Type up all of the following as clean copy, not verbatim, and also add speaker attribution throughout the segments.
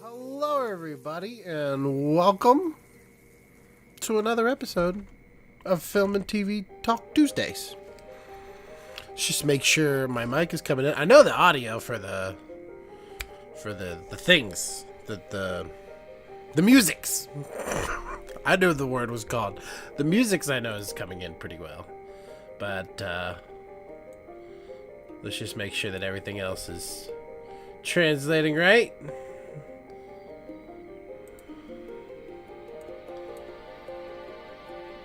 Speaker 1: Hello everybody and welcome to another episode of Film and TV Talk Tuesdays. Just make sure my mic is coming in. I know the audio for the things, the musics. I know the word was called. The musics I know is coming in pretty well. But let's just make sure that everything else is translating right.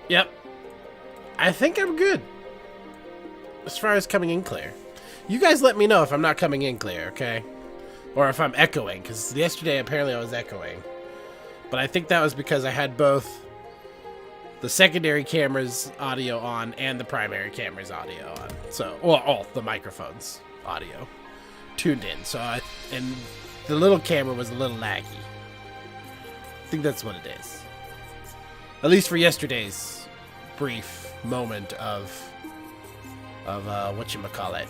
Speaker 1: Yep. I think I'm good. As far as coming in clear. You guys let me know if I'm not coming in clear, okay? Or if I'm echoing, because yesterday apparently I was echoing. But I think that was because I had both the secondary camera's audio on and the primary camera's audio on. So, well, all the microphones audio tuned in. So, and the little camera was a little laggy. I think that's what it is. At least for yesterday's brief moment of whatchamacallit,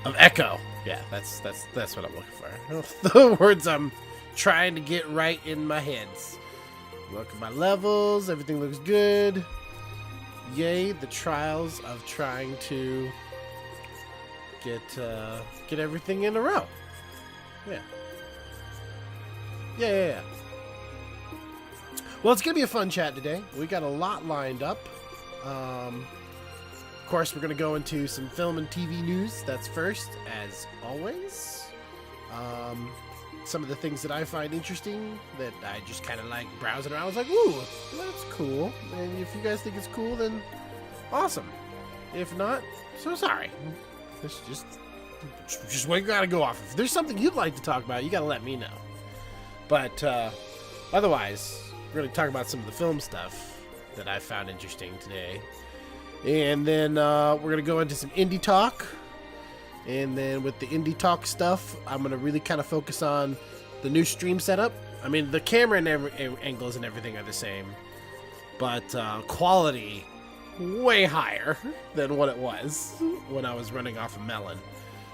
Speaker 1: of echo. Yeah, that's what I'm looking for. The words I'm trying to get right in my heads. Look at my levels, everything looks good. Yay, the trials of trying to get everything in a row. Yeah. Well, it's going to be a fun chat today. We got a lot lined up. Of course, we're going to go into some film and TV news. That's first, as always. Some of the things that I find interesting that I just kind of like browsing around. I was like, ooh, that's cool. And if you guys think it's cool, then awesome. If not, so sorry. It's just what you got to go off of. If there's something you'd like to talk about, you got to let me know. But otherwise, we're going to talk about some of the film stuff that I found interesting today. And then we're going to go into some indie talk. And then with the indie talk stuff, I'm going to really kind of focus on the new stream setup. I mean, the camera and angles and everything are the same. But quality way higher than what it was when I was running off a Melon.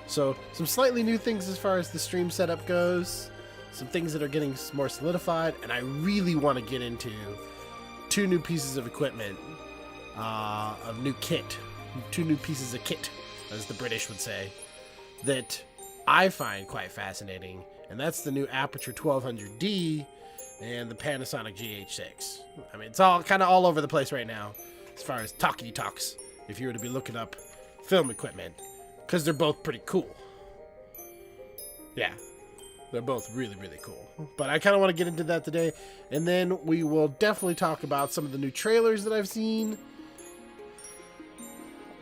Speaker 1: So some slightly new things as far as the stream setup goes. Some things that are getting more solidified, and I really want to get into 2 new pieces of equipment, of new kit, 2 new pieces of kit, as the British would say, that I find quite fascinating, and that's the new Aputure 1200D and the Panasonic GH6. I mean, it's all kind of all over the place right now, as far as talkity talks, if you were to be looking up film equipment, because they're both pretty cool. Yeah. They're both really, really cool. But I kind of want to get into that today. And then we will definitely talk about some of the new trailers that I've seen.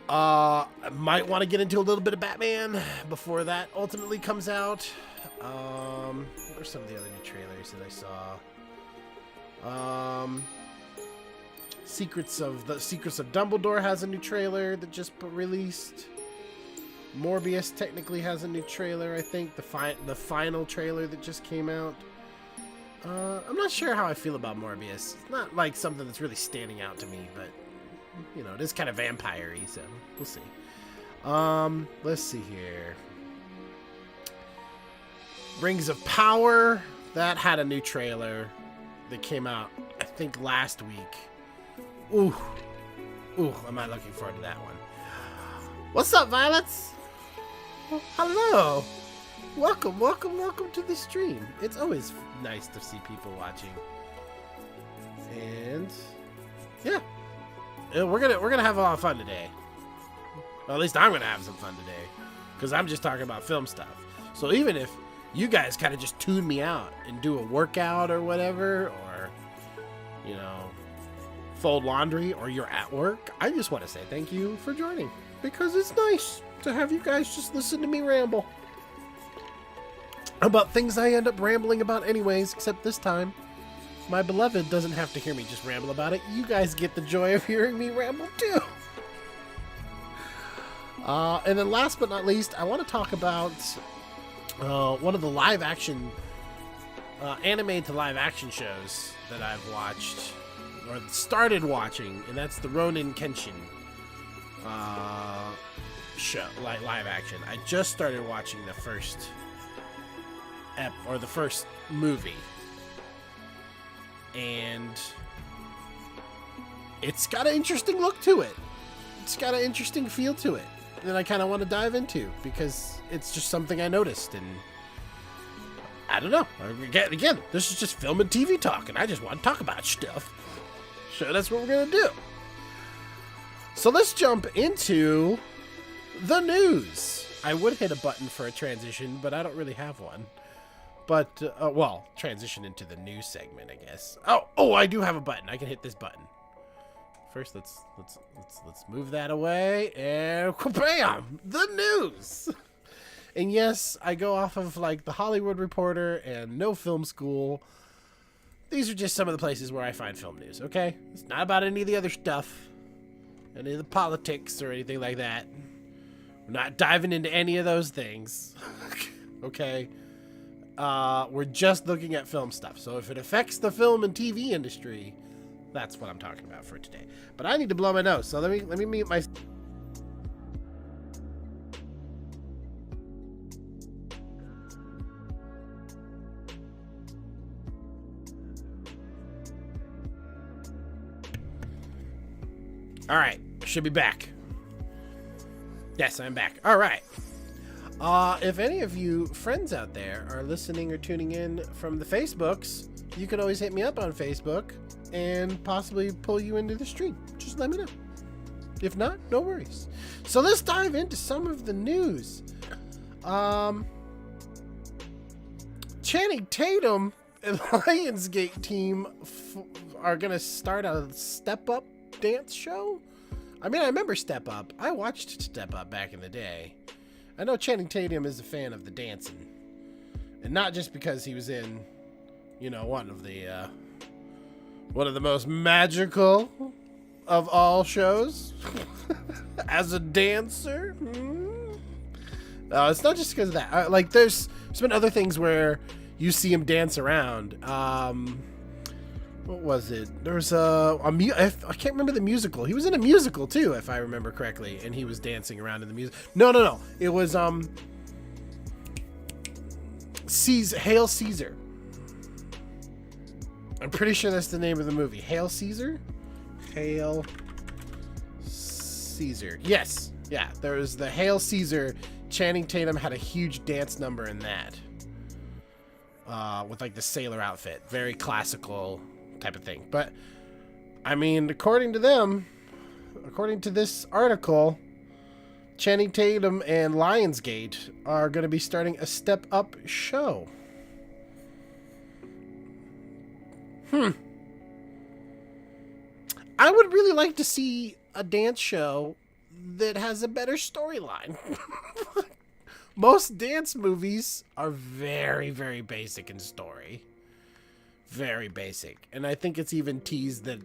Speaker 1: I might want to get into a little bit of Batman before that ultimately comes out. What are some of the other new trailers that I saw? Secrets of Dumbledore has a new trailer that just released. Morbius technically has a new trailer, I think. The final trailer that just came out. I'm not sure how I feel about Morbius. It's not like something that's really standing out to me, but, you know, it is kind of vampire-y, so we'll see. Let's see here. Rings of Power, that had a new trailer that came out, I think, last week. Ooh, am I looking forward to that one. What's up, Violets? Hello. Welcome to the stream. It's always nice to see people watching. And yeah, we're gonna have a lot of fun today. Well, at least I'm gonna have some fun today, because I'm just talking about film stuff. So even if you guys kind of just tune me out and do a workout or whatever, or, you know, fold laundry, or you're at work, I just want to say thank you for joining, because it's nice to have you guys just listen to me ramble about things I end up rambling about anyways, except this time my beloved doesn't have to hear me just ramble about it. You guys get the joy of hearing me ramble too. And then last but not least, I want to talk about one of the live action, anime to live action shows that I've watched, or started watching, and that's the Ronin Kenshin show, live action. I just started watching the first the first movie, and it's got an interesting look to it. It's got an interesting feel to it that I kind of want to dive into, because it's just something I noticed, and I don't know. Again, this is just film and TV talk, and I just want to talk about stuff. So that's what we're going to do. So let's jump into the news. I would hit a button for a transition, but I don't really have one. But, well, transition into the news segment, I guess. Oh, I do have a button. I can hit this button. First, let's move that away, and bam, the news. And yes, I go off of like the Hollywood Reporter and No Film School. These are just some of the places where I find film news. Okay, it's not about any of the other stuff, any of the politics or anything like that. We're not diving into any of those things. Okay, we're just looking at film stuff. So if it affects the film and TV industry, that's what I'm talking about for today. But I need to blow my nose, so let me mute my... All right, should be back. Yes, I'm back. All right. If any of you friends out there are listening or tuning in from the Facebooks, you can always hit me up on Facebook and possibly pull you into the stream. Just let me know. If not, no worries. So let's dive into some of the news. Channing Tatum and Lionsgate team are going to start a Step Up dance show. I mean, I remember Step Up. I watched Step Up back in the day. I know Channing Tatum is a fan of the dancing. And not just because he was in, you know, one of the most magical of all shows as a dancer. It's not just because of that. Like, there's been other things where you see him dance around. What was it? There was I can't remember the musical. He was in a musical too, if I remember correctly, and he was dancing around in the music. No. It was Hail Caesar. I'm pretty sure that's the name of the movie. Hail Caesar? Hail Caesar. Yes. Yeah, there was the Hail Caesar. Channing Tatum had a huge dance number in that. With like the sailor outfit. Very classical type of thing. But, I mean, according to them, according to this article, Channing Tatum and Lionsgate are going to be starting a Step Up show. I would really like to see a dance show that has a better storyline. Most dance movies are very, very basic in story. Very basic. And I think it's even teased that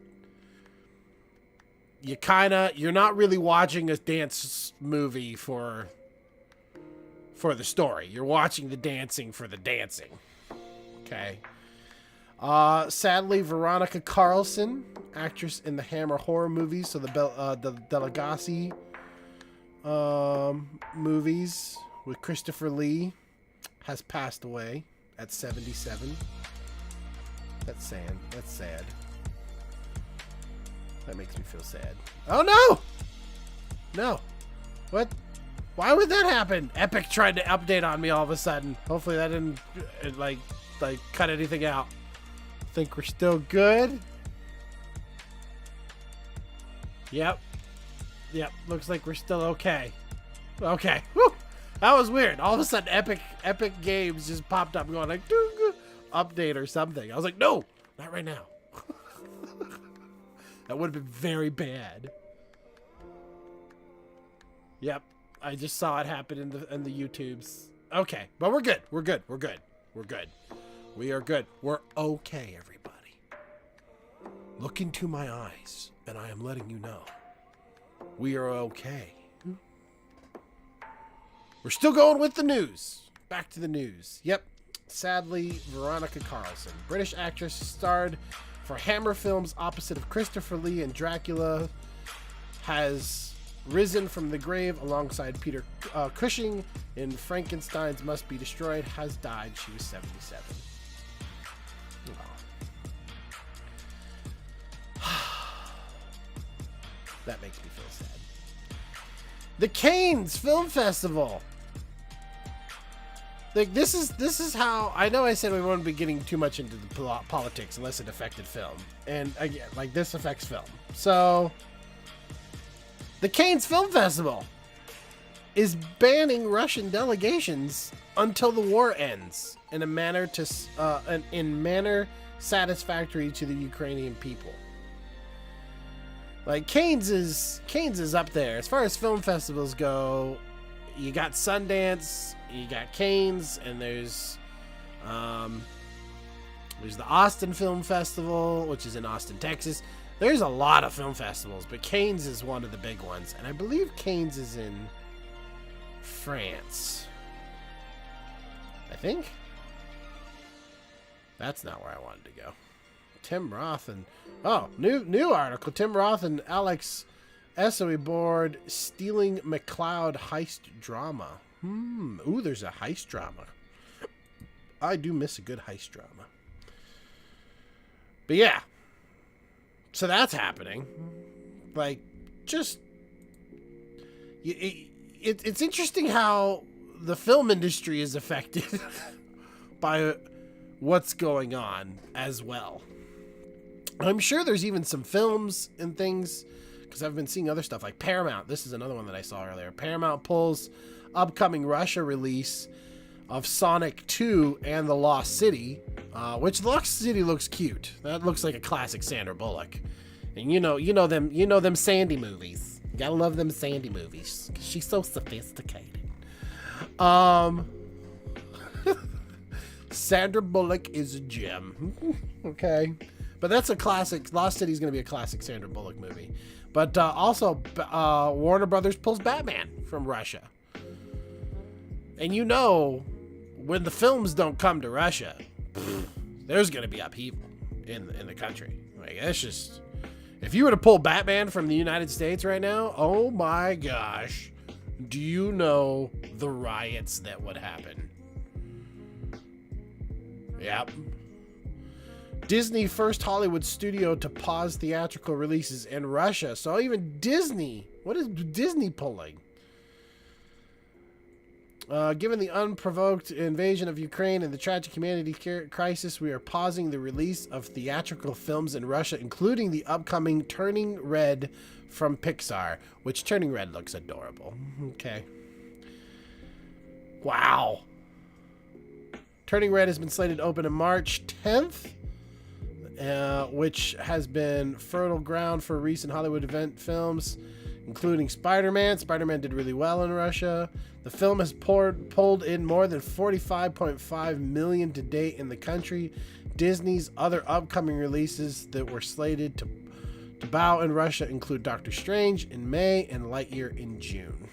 Speaker 1: you're not really watching a dance movie for the story. You're watching the dancing for the dancing. Okay. Sadly, Veronica Carlson, actress in the Hammer horror movies, so the Delegacy movies with Christopher Lee, has passed away at 77. That's sad. That's sad. That makes me feel sad. Oh no! No. What? Why would that happen? Epic tried to update on me all of a sudden. Hopefully that didn't like cut anything out. Think we're still good. Yep. Looks like we're still okay. Okay. Woo! That was weird. All of a sudden, Epic Games just popped up going like, update or something. I was like, no, not right now. That would have been very bad. Yep. I just saw it happen in the YouTubes. Okay. But we're good. We're good. We are good. We're okay, everybody. Look into my eyes, and I am letting you know. We are okay. We're still going with the news. Back to the news. Yep. Sadly, Veronica Carlson, British actress, starred for Hammer Films opposite of Christopher Lee and Dracula, has risen from the grave alongside Peter Cushing in Frankenstein's Must Be Destroyed, has died. She was 77. That makes me feel sad. The Cannes Film Festival. Like, this is how I know I said we wouldn't be getting too much into the politics unless it affected film, and again, like, this affects film. So the Cannes Film Festival is banning Russian delegations until the war ends in a manner satisfactory to the Ukrainian people. Like, Cannes is up there as far as film festivals go. You got Sundance, you got Cannes, and there's the Austin Film Festival, which is in Austin, Texas. There's a lot of film festivals, but Cannes is one of the big ones, and I believe Cannes is in France. I think. That's not where I wanted to go. Tim Roth and new article. Tim Roth and Alex Essoe board Stealing McCloud heist drama. Ooh, there's a heist drama. I do miss a good heist drama. But yeah. So that's happening. Like, just it's interesting how the film industry is affected by what's going on as well. I'm sure there's even some films and things, because I've been seeing other stuff like Paramount. This is another one that I saw earlier. Paramount pulls upcoming Russia release of Sonic 2 and The Lost City, which The Lost City looks cute. That looks like a classic Sandra Bullock. And you know them Sandy movies. You gotta love them Sandy movies. She's so sophisticated. Sandra Bullock is a gem. Okay. But that's a classic. Lost City is going to be a classic Sandra Bullock movie. But also, Warner Brothers pulls Batman from Russia. And you know, when the films don't come to Russia, there's going to be upheaval in the country. Like, it's just, if you were to pull Batman from the United States right now, oh my gosh, do you know the riots that would happen? Yep. Disney, first Hollywood studio to pause theatrical releases in Russia. So even Disney, what is Disney pulling? Given the unprovoked invasion of Ukraine and the tragic humanity crisis, we are pausing the release of theatrical films in Russia, including the upcoming Turning Red from Pixar, which Turning Red looks adorable. Okay. Wow. Turning Red has been slated to open on March 10th. Which has been fertile ground for recent Hollywood event films, including Spider-Man. Spider-Man did really well in Russia. The film has pulled in more than $45.5 million to date in the country. Disney's other upcoming releases that were slated to bow in Russia include Doctor Strange in May and Lightyear in June.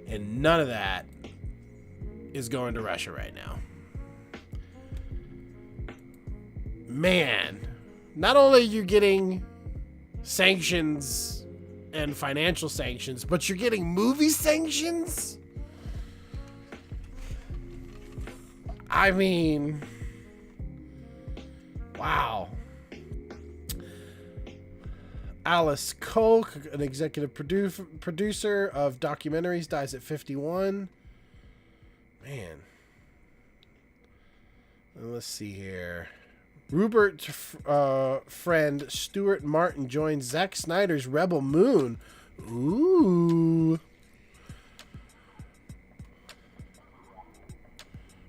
Speaker 1: And none of that is going to Russia right now. Man, not only are you getting sanctions and financial sanctions, but you're getting movie sanctions? I mean, wow. Alice Koch, an executive producer of documentaries, dies at 51. Man. Let's see here. Rupert's friend Stuart Martin joins Zack Snyder's Rebel Moon. Ooh.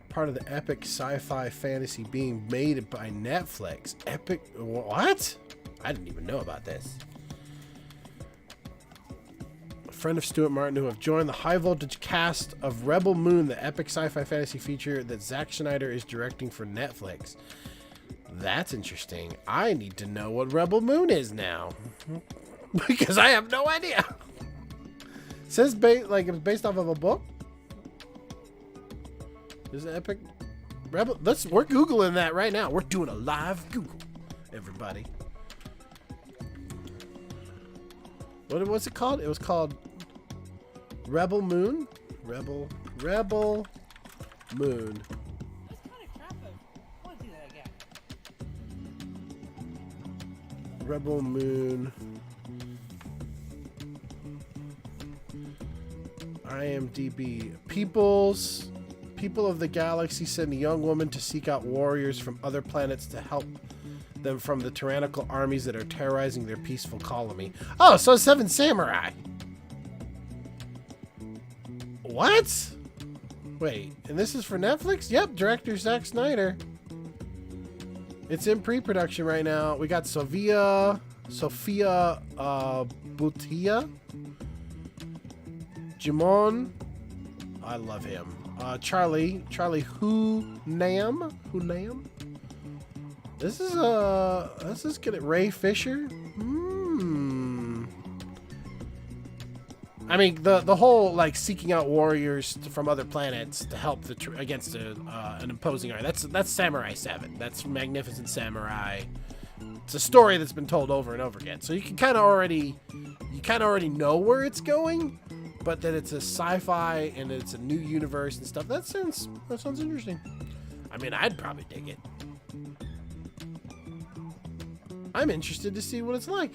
Speaker 1: Part of the epic sci-fi fantasy being made by Netflix. Epic... What? I didn't even know about this. A friend of Stuart Martin who have joined the high-voltage cast of Rebel Moon, the epic sci-fi fantasy feature that Zack Snyder is directing for Netflix. That's interesting. I need to know what Rebel Moon is now. Because I have no idea. It says it's based off of a book. Is it Epic Rebel? We're Googling that right now. We're doing a live Google, everybody. What's it called? It was called Rebel Moon? Rebel Moon. Rebel Moon. IMDb. People of the galaxy send a young woman to seek out warriors from other planets to help them from the tyrannical armies that are terrorizing their peaceful colony. Oh, so Seven Samurai. What? Wait, and this is for Netflix? Yep, director Zack Snyder. It's in pre-production right now. We got Sophia Boutella, Jimon, I love him. Charlie Hunnam. This is good at Ray Fisher. I mean, the whole like seeking out warriors from other planets to help against an imposing army. That's Samurai 7. That's Magnificent Samurai. It's a story that's been told over and over again. So you can kind of already know where it's going, but that it's a sci-fi and it's a new universe and stuff. That sounds interesting. I mean, I'd probably dig it. I'm interested to see what it's like.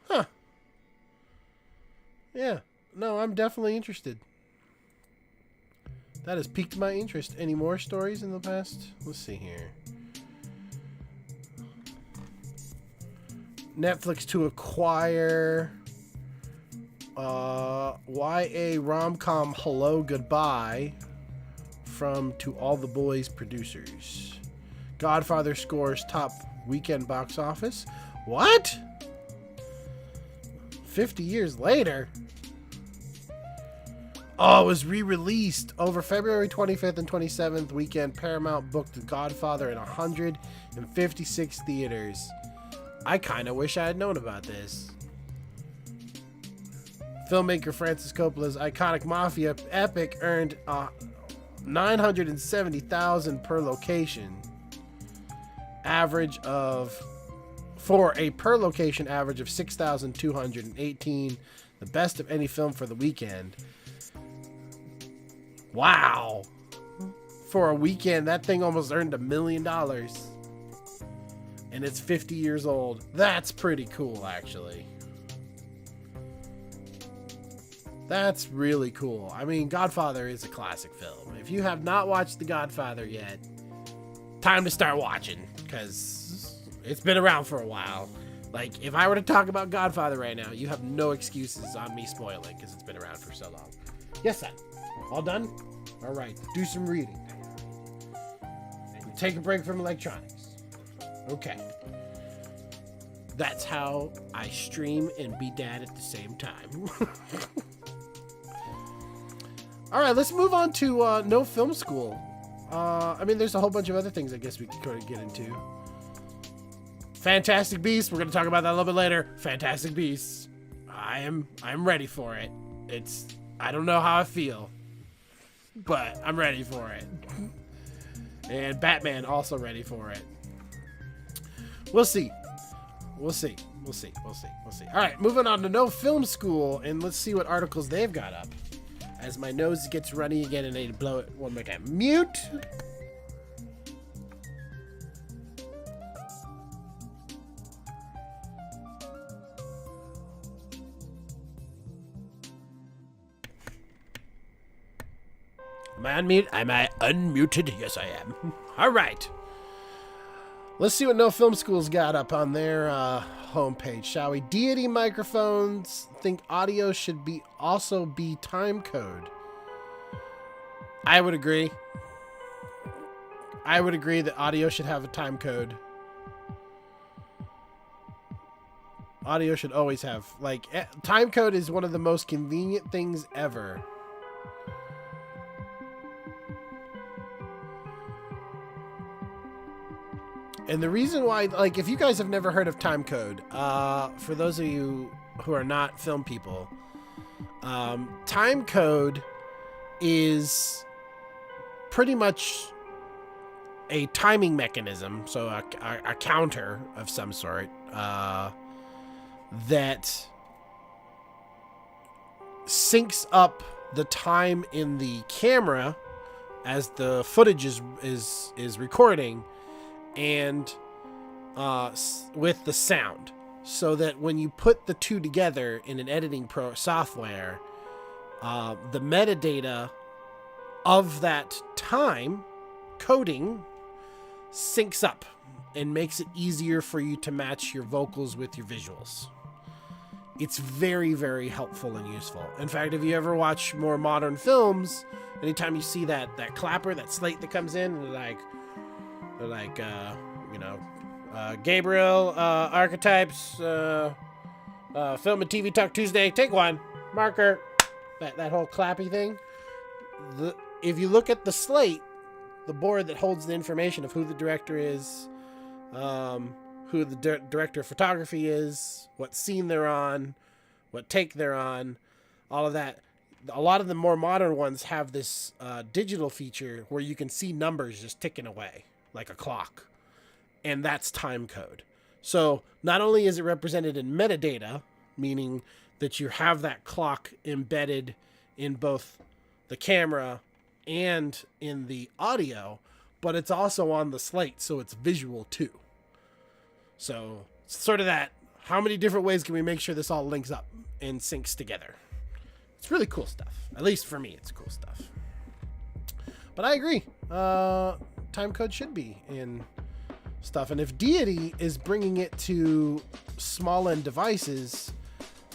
Speaker 1: Huh. Yeah. No, I'm definitely interested. That has piqued my interest. Any more stories in the past? Let's see here. Netflix to acquire YA rom-com Hello Goodbye from To All the Boys producers. Godfather scores top weekend box office. What? 50 years later? Oh, it was re-released over February 25th and 27th weekend. Paramount booked The Godfather in 156 theaters. I kind of wish I had known about this. Filmmaker Francis Coppola's iconic mafia epic earned $970,000 per location. For a per location average of $6,218, the best of any film for the weekend. Wow. For a weekend, that thing almost earned $1 million. And it's 50 years old. That's pretty cool, actually. That's really cool. I mean, Godfather is a classic film. If you have not watched The Godfather yet, time to start watching, because it's been around for a while. Like, if I were to talk about Godfather right now, you have no excuses on me spoiling, because it's been around for so long. Yes, son. All done? All right. Do some reading. Take a break from electronics. Okay. That's how I stream and be dad at the same time. All right, let's move on to No Film School. I mean, there's a whole bunch of other things I guess we could go get into. Fantastic Beasts. We're going to talk about that a little bit later. Fantastic Beasts. I'm ready for it. I don't know how I feel, but I'm ready for it. And Batman also ready for it. We'll see. We'll see. All right, moving on to No Film School, and let's see what articles they've got up. As my nose gets runny again, and I need to blow it one more time. Mute. Am I unmuted? Am I unmuted? Yes, I am. All right. Let's see what No Film School's got up on their homepage, shall we? Deity microphones think audio should also be time code. I would agree. I would agree that audio should have a time code. Audio should always have, like, time code is one of the most convenient things ever. And the reason why, like, if you guys have never heard of time code, for those of you who are not film people, time code is pretty much a timing mechanism, so a counter of some sort, that syncs up the time in the camera as the footage is recording, and with the sound, so that when you put the two together in an editing software, the metadata of that time coding syncs up and makes it easier for you to match your vocals with your visuals. It's very, very helpful and useful. In fact, if you ever watch more modern films, anytime you see that clapper, that slate that comes in, and they're like Gabriel, Archetypes, Film and TV Talk Tuesday, take one, marker, that whole clappy thing. If you look at the slate, the board that holds the information of who the director is, who the director of photography is, what scene they're on, what take they're on, all of that. A lot of the more modern ones have this digital feature where you can see numbers just ticking away like a clock, and that's time code. So not only is it represented in metadata, meaning that you have that clock embedded in both the camera and in the audio, but it's also on the slate, so it's visual too. So sort of that, how many different ways can we make sure this all links up and syncs together? It's really cool stuff. At least for me, it's cool stuff. But I agree. Time code should be in stuff. And if Deity is bringing it to small end devices,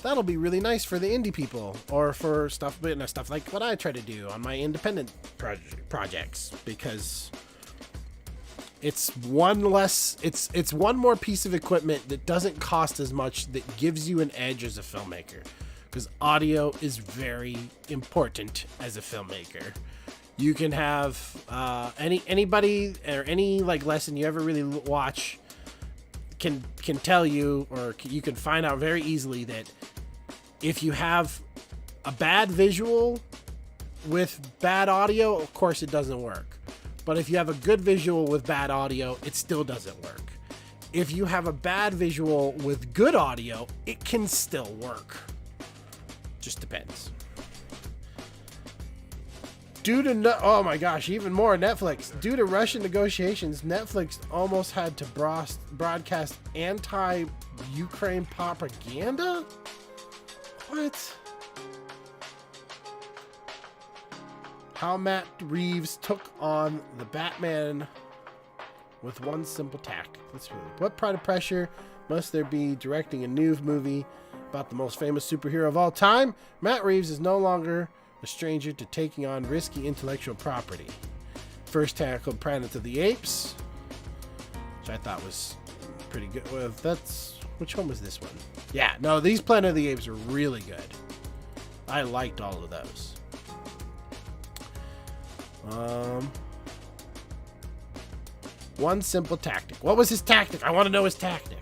Speaker 1: that'll be really nice for the indie people, or for stuff like what I try to do on my independent projects, because it's one less, it's one more piece of equipment that doesn't cost as much, that gives you an edge as a filmmaker, because audio is very important as a filmmaker. You can have anybody or any like lesson you ever really watch can tell you, or you can find out very easily, that if you have a bad visual with bad audio, of course it doesn't work. But if you have a good visual with bad audio, it still doesn't work. If you have a bad visual with good audio, it can still work. Just depends. Oh my gosh, even more, Netflix. Due to Russian negotiations, Netflix almost had to broadcast anti-Ukraine propaganda? What? How Matt Reeves took on the Batman with one simple tactic. What pride of pressure must there be directing a new movie about the most famous superhero of all time? Matt Reeves is no longer a stranger to taking on risky intellectual property. First tackled Planet of the Apes, which I thought was pretty good. Well, which one was this one? Yeah, no, these Planet of the Apes are really good. I liked all of those. One simple tactic. What was his tactic? I want to know his tactic.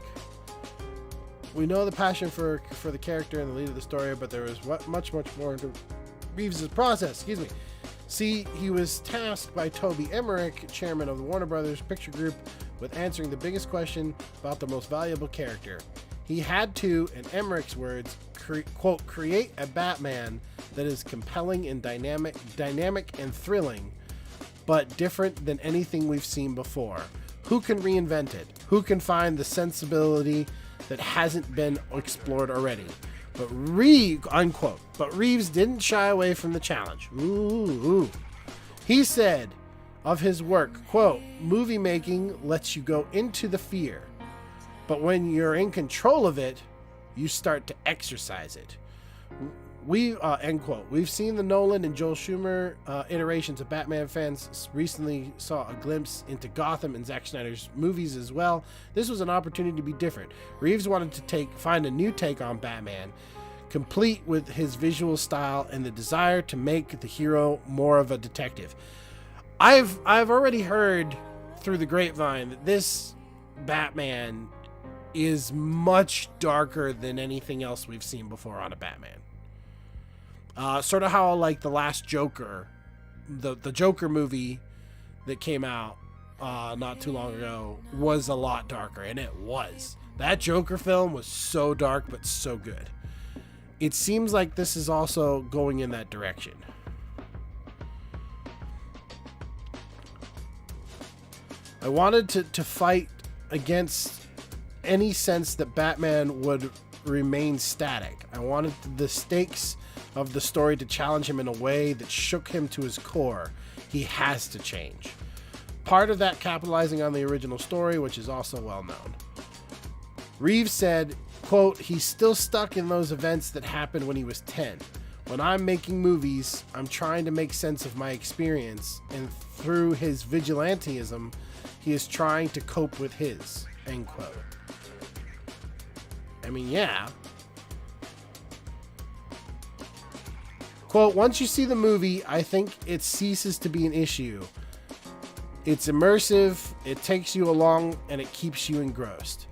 Speaker 1: We know the passion for the character and the lead of the story, but there was much more into Reeves' process. Excuse me. See, he was tasked by Toby Emmerich, chairman of the Warner Brothers Picture Group, with answering the biggest question about the most valuable character. He had to, in Emmerich's words, quote, create a Batman that is compelling and dynamic and thrilling, but different than anything we've seen before. Who can reinvent it? Who can find the sensibility that hasn't been explored already? But Reeves didn't shy away from the challenge. Ooh. He said of his work, quote, movie making lets you go into the fear, but when you're in control of it, you start to exercise it. End quote. We've seen the Nolan and Joel Schumer iterations of Batman. Fans recently saw a glimpse into Gotham and Zack Snyder's movies as well. This was an opportunity to be different. Reeves wanted to find a new take on Batman, complete with his visual style and the desire to make the hero more of a detective. I've already heard through the grapevine that this Batman is much darker than anything else we've seen before on a Batman. Sort of how like the last Joker, the Joker movie that came out not too long ago was a lot darker, and it was. That Joker film was so dark but so good. It seems like this is also going in that direction. I wanted to fight against any sense that Batman would remain static. I wanted the stakes of the story to challenge him in a way that shook him to his core. He has to change. Part of that capitalizing on the original story, which is also well known. Reeves said, quote, "He's still stuck in those events that happened when he was 10. When I'm making movies, I'm trying to make sense of my experience, and through his vigilantism, he is trying to cope with his," end quote. I mean, yeah. Quote, "Once you see the movie, I think it ceases to be an issue. It's immersive, it takes you along, and it keeps you engrossed."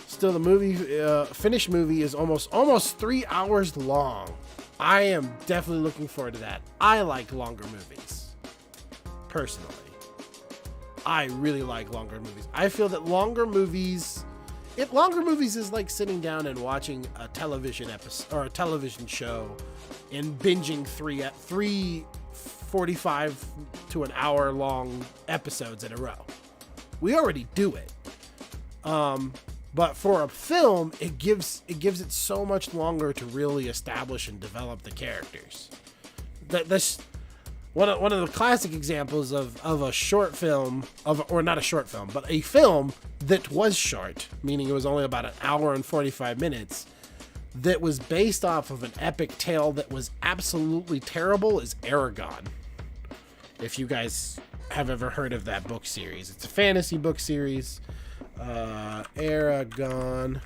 Speaker 1: Still, the movie, finished movie is almost 3 hours long. I am definitely looking forward to that. I like longer movies. Personally. I really like longer movies. I feel that longer movies is like sitting down and watching a television episode or a television show and binging three 45 to an hour long episodes in a row. We already do it. But for a film, it gives it so much longer to really establish and develop the characters. That's one of the classic examples of a short film, or not a short film, but a film that was short, meaning it was only about an hour and 45 minutes, that was based off of an epic tale that was absolutely terrible, is Aragon. If you guys have ever heard of that book series. It's a fantasy book series. Aragon.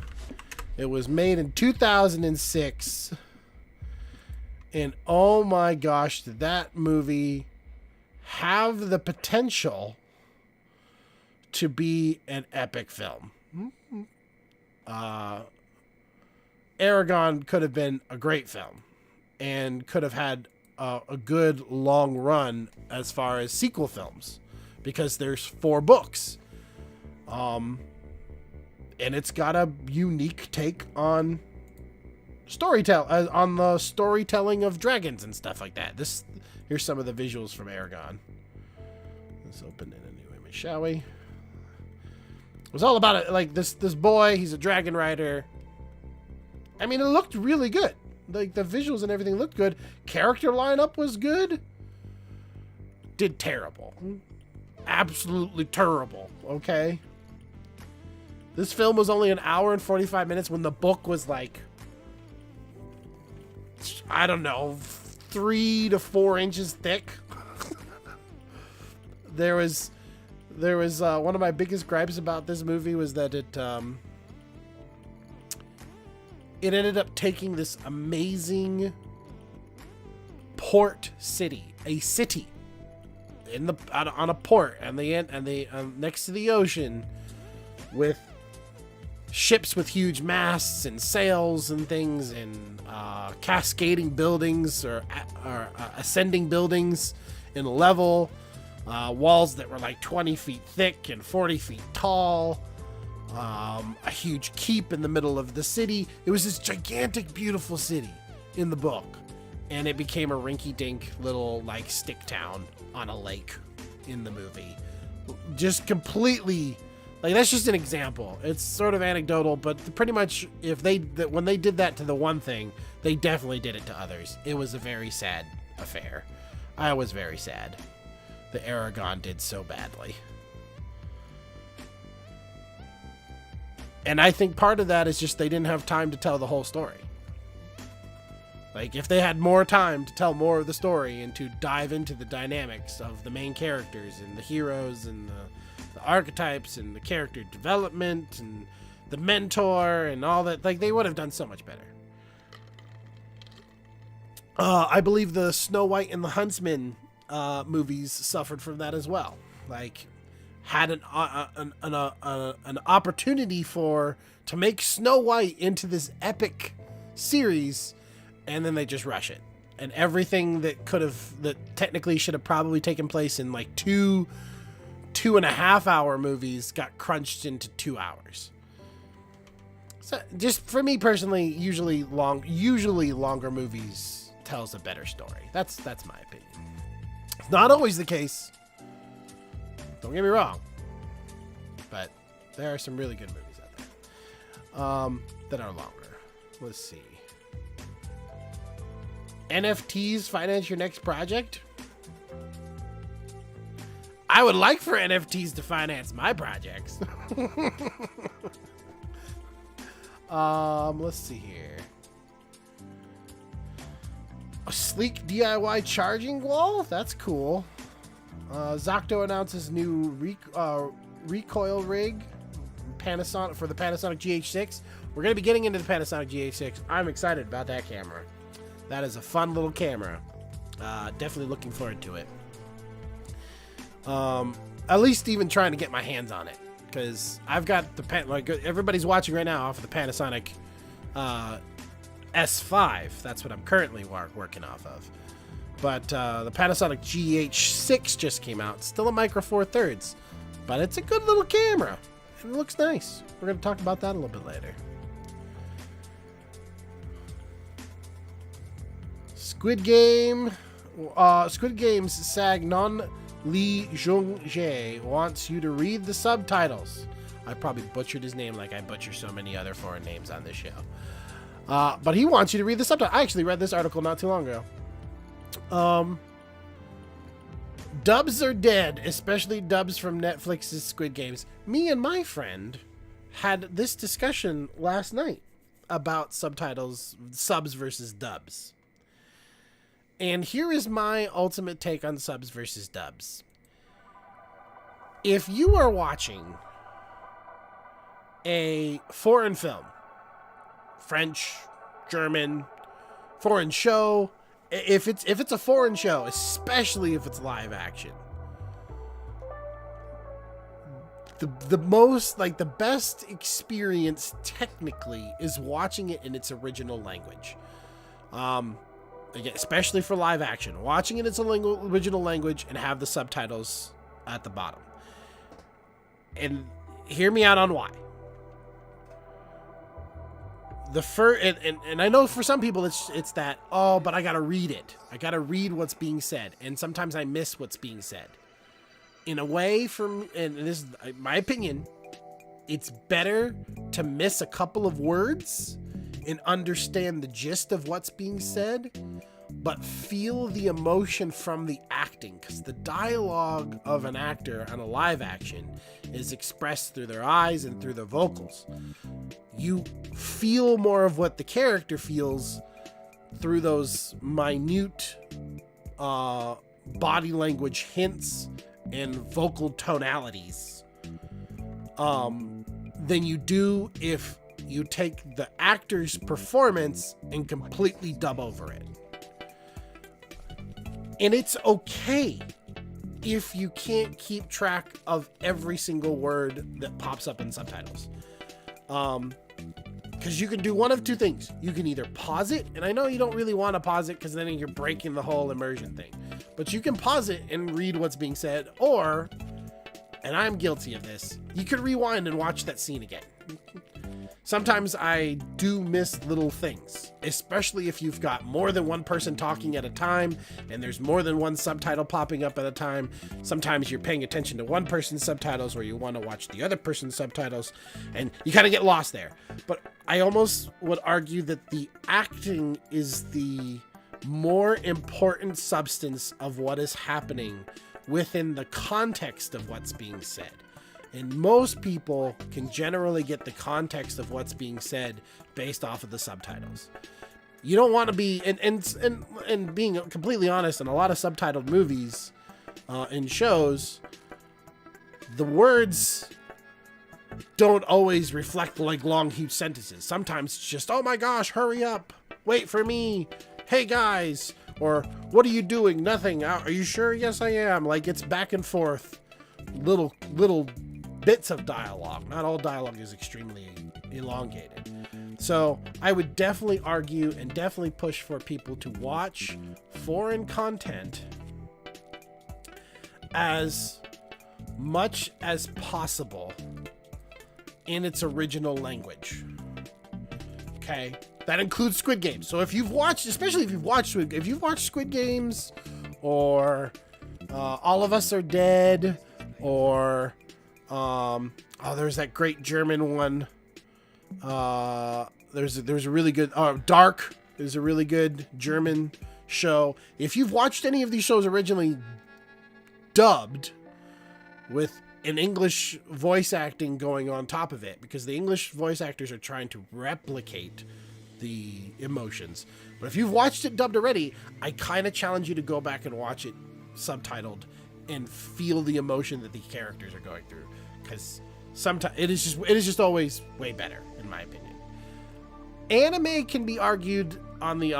Speaker 1: It was made in 2006. And oh my gosh, did that movie have the potential to be an epic film. Aragon could have been a great film and could have had a good long run as far as sequel films, because there's 4 books. And it's got a unique take on on the storytelling of dragons and stuff like that. Here's some of the visuals from Aragon. Let's open in a new image, shall we? It was all about it, like this boy, he's a dragon rider. I mean, it looked really good. Like the visuals and everything looked good. Character lineup was good. Did terrible. Absolutely terrible, okay? This film was only an hour and 45 minutes when the book was like, I don't know, 3 to 4 inches thick. There was one of my biggest gripes about this movie was that it ended up taking this amazing port city, a city on a port and next to the ocean, with ships with huge masts and sails and things, and cascading buildings or ascending buildings in level, walls that were like 20 feet thick and 40 feet tall, a huge keep in the middle of the city. It was this gigantic, beautiful city in the book, and it became a rinky-dink little like stick town on a lake in the movie. Just completely. Like, that's just an example. It's sort of anecdotal, but pretty much when they did that to the one thing, they definitely did it to others. It was a very sad affair. I was very sad that Aragon did so badly. And I think part of that is just they didn't have time to tell the whole story. Like, if they had more time to tell more of the story and to dive into the dynamics of the main characters and the heroes and the archetypes and the character development and the mentor and all that, like, they would have done so much better. I believe the Snow White and the Huntsman movies suffered from that as well. Like, had an opportunity to make Snow White into this epic series, and then they just rush it. And everything that technically should have probably taken place in like 2.5 hour movies got crunched into 2 hours. So just for me personally, usually longer movies tells a better story. That's my opinion. It's not always the case. Don't get me wrong. But there are some really good movies out there that are longer. Let's see. NFTs finance your next project? I would like for NFTs to finance my projects. Let's see here. A sleek DIY charging wall? That's cool. Zacto announces new recoil rig for the Panasonic GH6. We're going to be getting into the Panasonic GH6. I'm excited about that camera. That is a fun little camera. Definitely looking forward to it. At least even trying to get my hands on it, because I've got like everybody's watching right now off of the Panasonic S5. That's what I'm currently working off of. But the Panasonic GH6 just came out. Still a micro four thirds, but it's a good little camera. It looks nice. We're going to talk about that a little bit later. Squid Game's Sagnon Lee Jung-jae wants you to read the subtitles. I probably butchered his name like I butcher so many other foreign names on this show. But he wants you to read the subtitles. I actually read this article not too long ago. Dubs are dead, especially dubs from Netflix's Squid Games. Me and my friend had this discussion last night about subs versus dubs. And here is my ultimate take on subs versus dubs. If you are watching a foreign film, French, German, foreign show, if it's a foreign show, especially if it's live action, the best experience technically is watching it in its original language. Again, especially for live action, watching it in its original language and have the subtitles at the bottom. And hear me out on why. And I know for some people it's that, oh, but I gotta read it. I gotta read what's being said, and sometimes I miss what's being said. In a way, and this is my opinion, it's better to miss a couple of words and understand the gist of what's being said, but feel the emotion from the acting, because the dialogue of an actor on a live action is expressed through their eyes and through their vocals. You feel more of what the character feels through those minute body language hints and vocal tonalities than you do if you take the actor's performance and completely dub over it. And it's okay if you can't keep track of every single word that pops up in subtitles. Because you can do one of two things. You can either pause it, and I know you don't really want to pause it because then you're breaking the whole immersion thing. But you can pause it and read what's being said, or, and I'm guilty of this, you could rewind and watch that scene again. Sometimes I do miss little things, especially if you've got more than one person talking at a time and there's more than one subtitle popping up at a time. Sometimes you're paying attention to one person's subtitles or you want to watch the other person's subtitles, and you kind of get lost there. But I almost would argue that the acting is the more important substance of what is happening within the context of what's being said. And most people can generally get the context of what's being said based off of the subtitles. You don't want to be, and being completely honest, in a lot of subtitled movies and shows, the words don't always reflect like long, huge sentences. Sometimes it's just, oh my gosh, hurry up, wait for me, hey guys, or what are you doing? Nothing. Are you sure? Yes, I am. Like, it's back and forth, little bits of dialogue. Not all dialogue is extremely elongated. So I would definitely argue and definitely push for people to watch foreign content as much as possible in its original language. Okay, that includes Squid Games. So if you've watched, especially if you've watched Squid Games, or All of Us Are Dead, or there's that great German one. There's a really good Dark. There's a really good German show. If you've watched any of these shows originally dubbed with an English voice acting going on top of it, because the English voice actors are trying to replicate the emotions. But if you've watched it dubbed already, I kind of challenge you to go back and watch it subtitled and feel the emotion that the characters are going through, because sometimes it is just always way better, in my opinion. Anime can be argued on the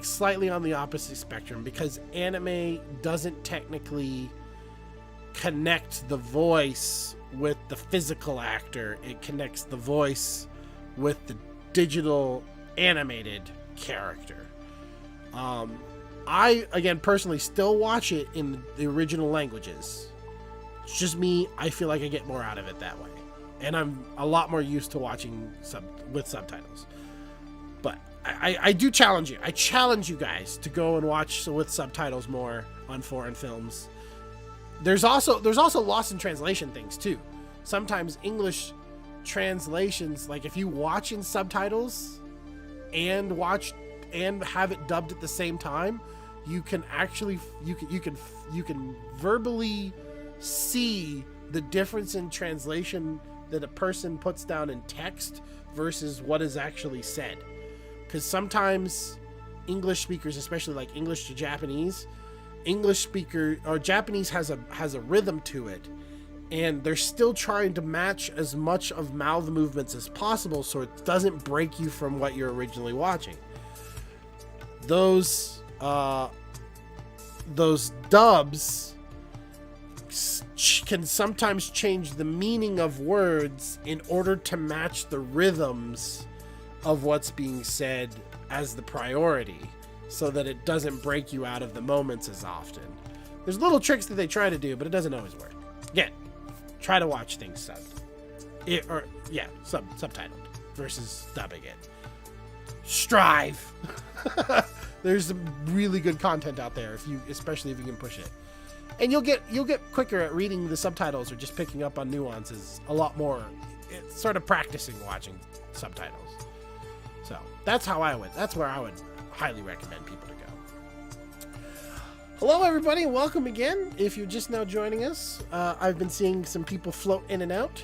Speaker 1: slightly on the opposite spectrum, because anime doesn't technically connect the voice with the physical actor. It connects the voice with the digital animated character. I, again, personally still watch it in the original languages. It's just me. I feel like I get more out of it that way. And I'm a lot more used to watching with subtitles. But I do challenge you. I challenge you guys to go and watch with subtitles more on foreign films. There's also lost in translation things too. Sometimes English translations, like if you watch in subtitles and have it dubbed at the same time, you can actually you can verbally see the difference in translation that a person puts down in text versus what is actually said. Because sometimes English speakers, especially like English to Japanese, Japanese has a rhythm to it, and they're still trying to match as much of mouth movements as possible so it doesn't break you from what you're originally watching. Those dubs can sometimes change the meaning of words in order to match the rhythms of what's being said as the priority, so that it doesn't break you out of the moments as often. There's little tricks that they try to do, but it doesn't always work. Again, try to watch things subtitled versus dubbing it. Strive. There's some really good content out there, especially if you can push it. And you'll get quicker at reading the subtitles or just picking up on nuances a lot more. It's sort of practicing watching subtitles. So that's where I would highly recommend people to go. Hello everybody, welcome again. If you're just now joining us, I've been seeing some people float in and out.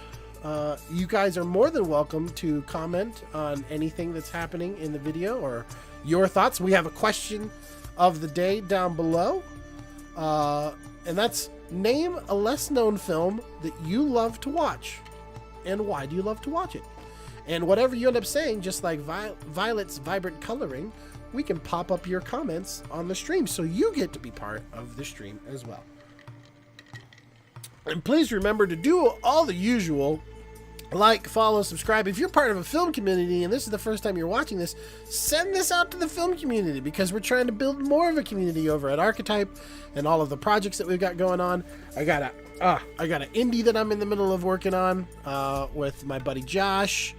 Speaker 1: You guys are more than welcome to comment on anything that's happening in the video or your thoughts. We have a question of the day down below, and that's: name a less known film that you love to watch, and why do you love to watch it? And whatever you end up saying, just like Violet's vibrant coloring, we can pop up your comments on the stream, so you get to be part of the stream as well. And please remember to do all the usual: like, follow, subscribe. If you're part of a film community and this is the first time you're watching this, send this out to the film community, because we're trying to build more of a community over at Archetype and all of the projects that we've got going on. I got an indie that I'm in the middle of working on with my buddy Josh.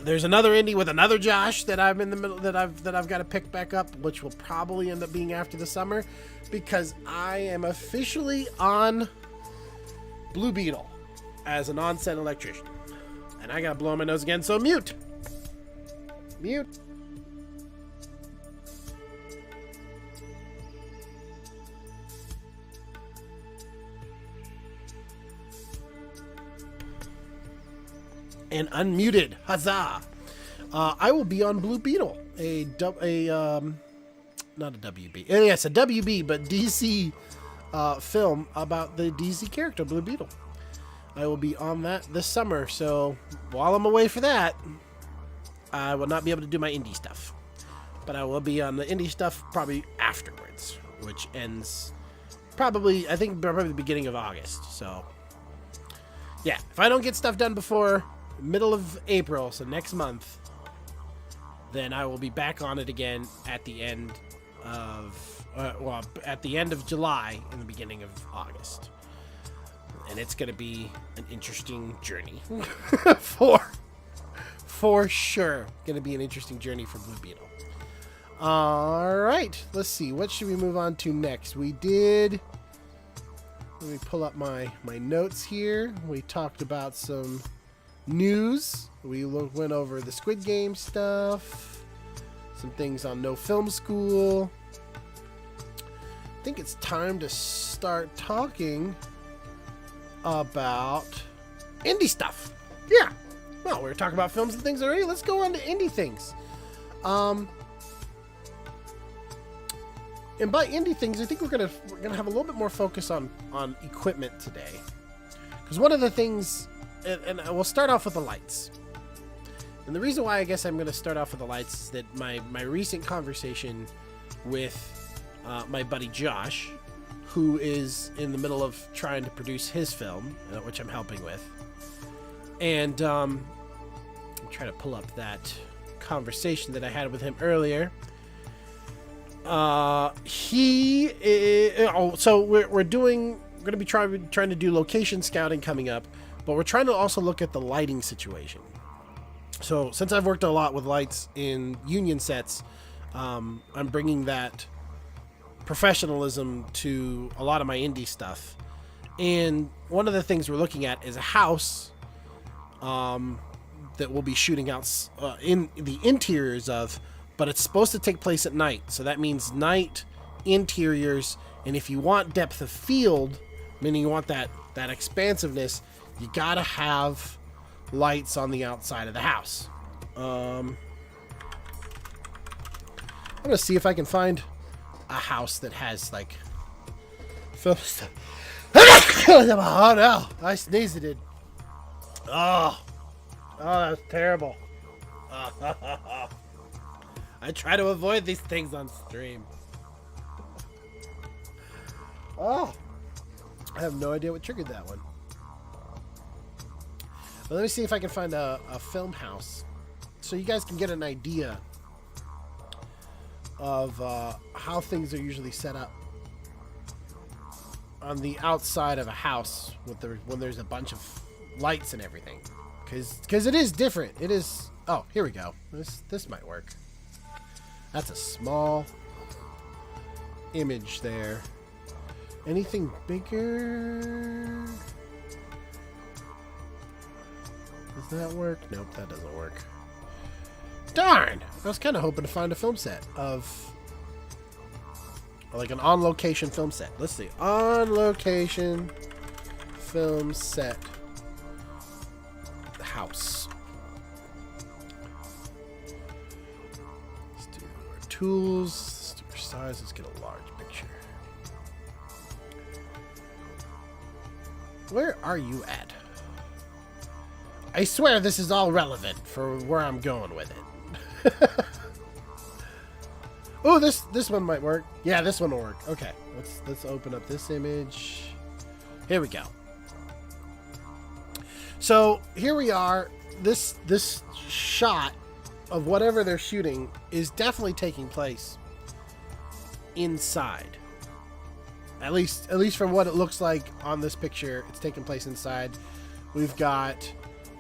Speaker 1: There's another indie with another Josh that I'm in the middle that I've got to pick back up, which will probably end up being after the summer, because I am officially on Blue Beetle as an on-set electrician, and I gotta blow my nose again. So mute. And unmuted. Huzzah! I will be on Blue Beetle, not a WB. Yes, a WB, but DC film about the DC character Blue Beetle. I will be on that this summer. So while I'm away for that, I will not be able to do my indie stuff, but I will be on the indie stuff probably afterwards, which ends probably the beginning of August. So yeah, if I don't get stuff done before middle of April, so next month, then I will be back on it again at the end of, at the end of July and the beginning of August. And it's going to be an interesting journey for sure. Going to be an interesting journey for Blue Beetle. All right, let's see. What should we move on to next? Let me pull up my notes here. We talked about some news. We went over the Squid Game stuff, some things on No Film School. I think it's time to start talking about indie stuff. Yeah. Well, we were talking about films and things already. Let's go on to indie things. And by indie things, I think we're gonna have a little bit more focus on equipment today, because one of the things, and we'll start off with the lights. And the reason why I guess I'm gonna start off with the lights is that my recent conversation with my buddy Josh, who is in the middle of trying to produce his film, which I'm helping with, and I'm trying to pull up that conversation that I had with him earlier. So we're going to be trying to do location scouting coming up, but we're trying to also look at the lighting situation. So since I've worked a lot with lights in union sets, I'm bringing that professionalism to a lot of my indie stuff. And one of the things we're looking at is a house that we'll be shooting out in the interiors of, but it's supposed to take place at night. So that means night interiors. And if you want depth of field, meaning you want that expansiveness, you gotta have lights on the outside of the house. I'm gonna see if I can find a house that has like film stuff. Oh no, I sneezed, it did. Oh, that's terrible. I try to avoid these things on stream. Oh, I have no idea what triggered that one. But let me see if I can find a film house, so you guys can get an idea of how things are usually set up on the outside of a house when there's a bunch of lights and everything. Because it is different. It is. Oh, here we go. This might work. That's a small image there. Anything bigger? Does that work? Nope, that doesn't work. Darn! I was kind of hoping to find a film set of, like, an on-location film set. Let's see. On-location film set house. Let's do our tools. Let's do our size. Let's get a large picture. Where are you at? I swear this is all relevant for where I'm going with it. Oh, this one might work. Yeah, this one will work. Okay, let's open up this image. Here we go. So here we are. This shot of whatever they're shooting is definitely taking place inside. At least from what it looks like on this picture, it's taking place inside. We've got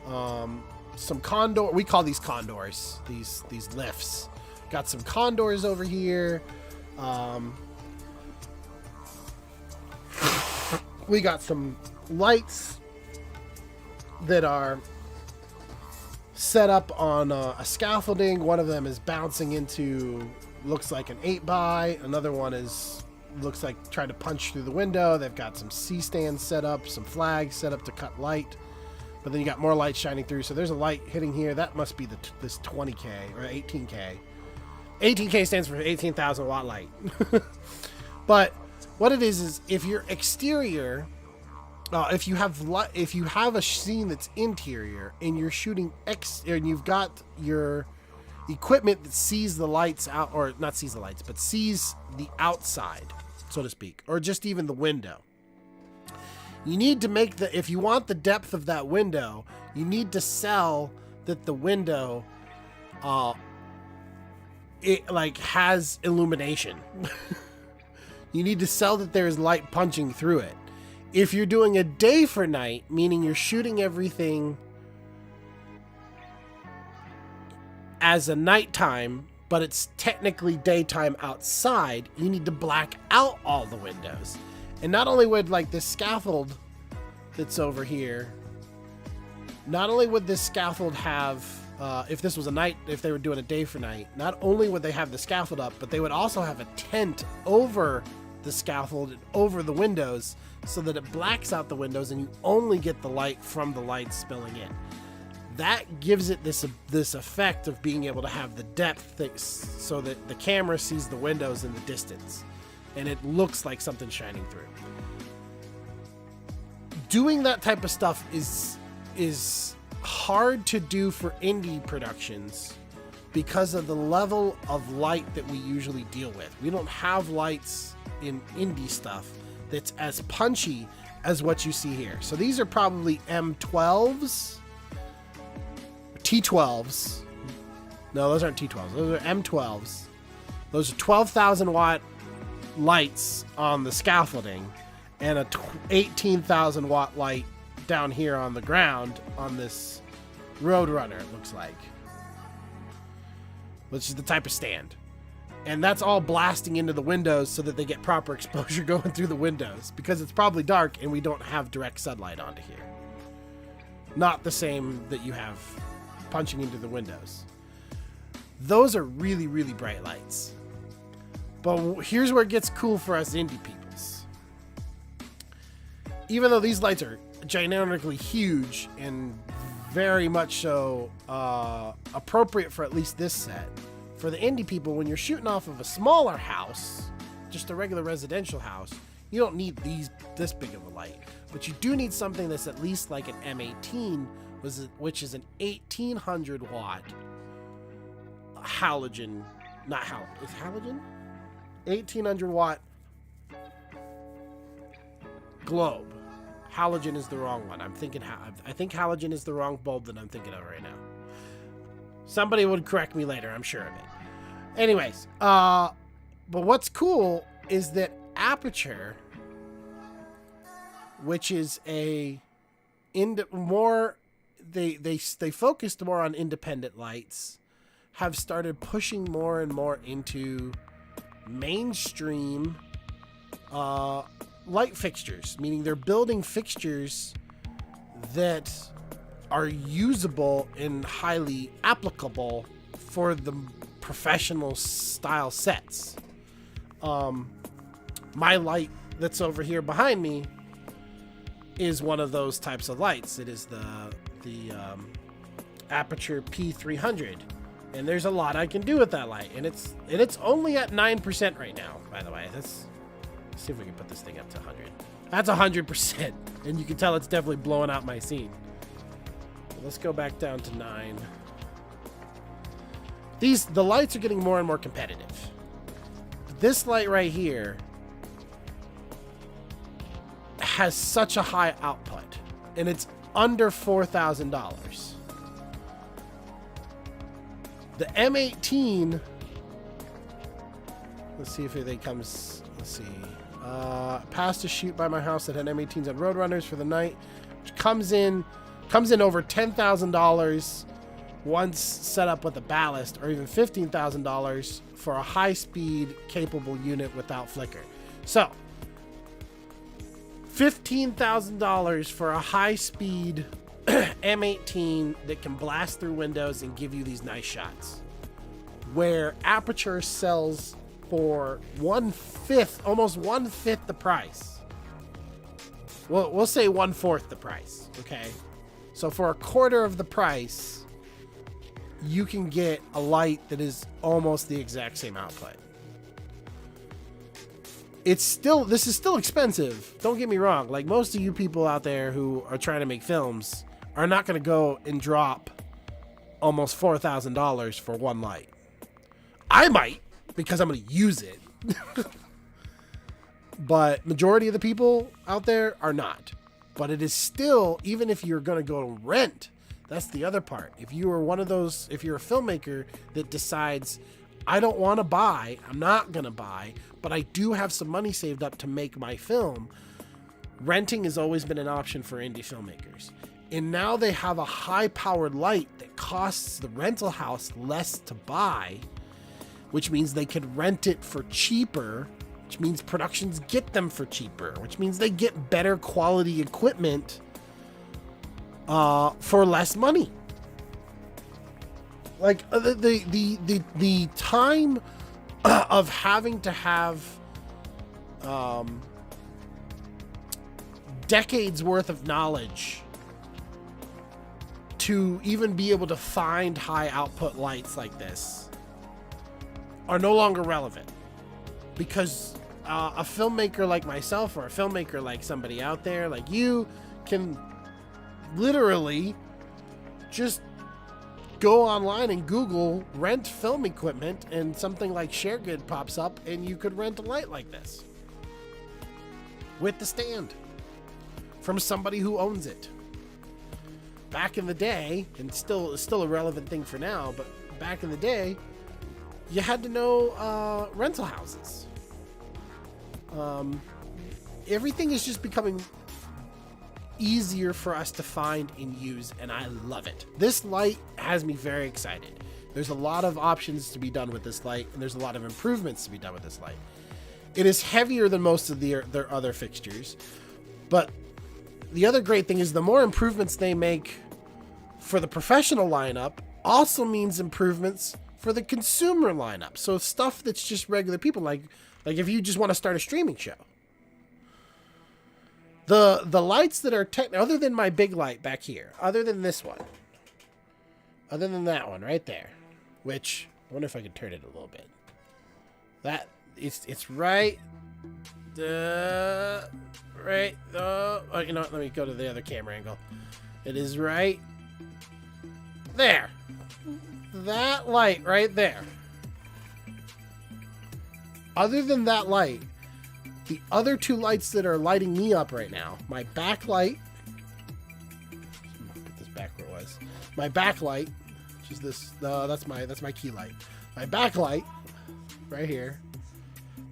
Speaker 1: some condor. We call these condors. These lifts. Got some condors over here. We got some lights that are set up on a scaffolding. One of them is bouncing into, looks like an 8x. Another one looks like trying to punch through the window. They've got some C-stands set up, some flags set up to cut light. But then you got more light shining through. So there's a light hitting here. That must be this 20K or 18K. 18K stands for 18,000 watt light. But what it is if your exterior, if you have a scene that's interior and you're shooting and you've got your equipment that sees the lights out, or not sees the lights, but sees the outside, so to speak, or just even the window. You need to make if you want the depth of that window, you need to sell that the window, it like has illumination. You need to sell that there is light punching through it. If you're doing a day for night, meaning you're shooting everything as a nighttime, but it's technically daytime outside, you need to black out all the windows. And not only would like this scaffold that's over here, not only would this scaffold have, if this was a night, if they were doing a day for night, not only would they have the scaffold up, but they would also have a tent over the scaffold and over the windows so that it blacks out the windows and you only get the light from the lights spilling in. That gives it this effect of being able to have the depth so that the camera sees the windows in the distance and it looks like something's shining through. Doing that type of stuff is hard to do for indie productions because of the level of light that we usually deal with. We don't have lights in indie stuff that's as punchy as what you see here. So these are probably M12s, T12s. No, those aren't T12s. Those are M12s. Those are 12,000 watt lights on the scaffolding and a 18,000 watt light down here on the ground on this Roadrunner, it looks like, which is the type of stand. And that's all blasting into the windows so that they get proper exposure going through the windows, because it's probably dark and we don't have direct sunlight onto here. Not the same that you have punching into the windows. Those are really, really bright lights. But here's where it gets cool for us indie peoples. Even though these lights are gigantically huge and very much so appropriate for at least this set, for the indie people, when you're shooting off of a smaller house, just a regular residential house, you don't need this big of a light. But you do need something that's at least like an M18, which is an 1800 watt halogen, not halogen, is halogen? 1800 watt globe. Halogen is the wrong one. I think halogen is the wrong bulb that I'm thinking of right now. Somebody would correct me later, I'm sure of it. Anyways, but what's cool is that Aputure, which is they focused more on independent lights, have started pushing more and more into mainstream light fixtures, meaning they're building fixtures that are usable and highly applicable for the professional style sets. My light that's over here behind me is one of those types of lights. It is the Aputure P300, and there's a lot I can do with that light, and it's only at 9% right now, by the way. Let's see if we can put this thing up to 100. That's 100%, and you can tell it's definitely blowing out my scene. Let's go back down to 9. The lights are getting more and more competitive. This light right here has such a high output, and it's under $4,000. The M18, let's see if anything comes, let's see. Passed a shoot by my house that had M18s and Roadrunners for the night, which comes in over $10,000 once set up with a ballast, or even $15,000 for a high-speed capable unit without flicker. So $15,000 for a high-speed M18 that can blast through windows and give you these nice shots, where Aputure sells for almost one-fifth the price. Well, we'll say 1/4 the price, okay? So for a quarter of the price, you can get a light that is almost the exact same output. This is still expensive. Don't get me wrong. Like, most of you people out there who are trying to make films are not going to go and drop almost $4,000 for one light. I might, because I'm going to use it. But majority of the people out there are not. But it is still, even if you're going to go to rent, that's the other part. If you are one of those, if you're a filmmaker that decides, I don't want to buy, I'm not going to buy, but I do have some money saved up to make my film, renting has always been an option for indie filmmakers. And now they have a high-powered light that costs the rental house less to buy, which means they could rent it for cheaper, which means productions get them for cheaper, which means they get better quality equipment for less money. Like the time of having to have decades worth of knowledge to even be able to find high output lights like this are no longer relevant, because a filmmaker like myself, or a filmmaker like somebody out there like you, can literally just go online and Google rent film equipment, and something like ShareGood pops up, and you could rent a light like this with the stand from somebody who owns it. Back in the day, and still a relevant thing for now, but back in the day, you had to know rental houses. Everything is just becoming easier for us to find and use, and I love it. This light has me very excited. There's a lot of options to be done with this light, and there's a lot of improvements to be done with this light. It is heavier than most of their other fixtures, but the other great thing is the more improvements they make for the professional lineup also means improvements for the consumer lineup. So stuff that's just regular people, like if you just want to start a streaming show. The lights that are other than my big light back here, other than this one, other than that one right there, which I wonder if I could turn it a little bit. That it's right. Right. Oh, you know what? Let me go to the other camera angle. It is right there. That light right there. Other than that light, the other two lights that are lighting me up right now, my backlight, put this back where it was. My backlight, which is this, that's my key light. My backlight, right here,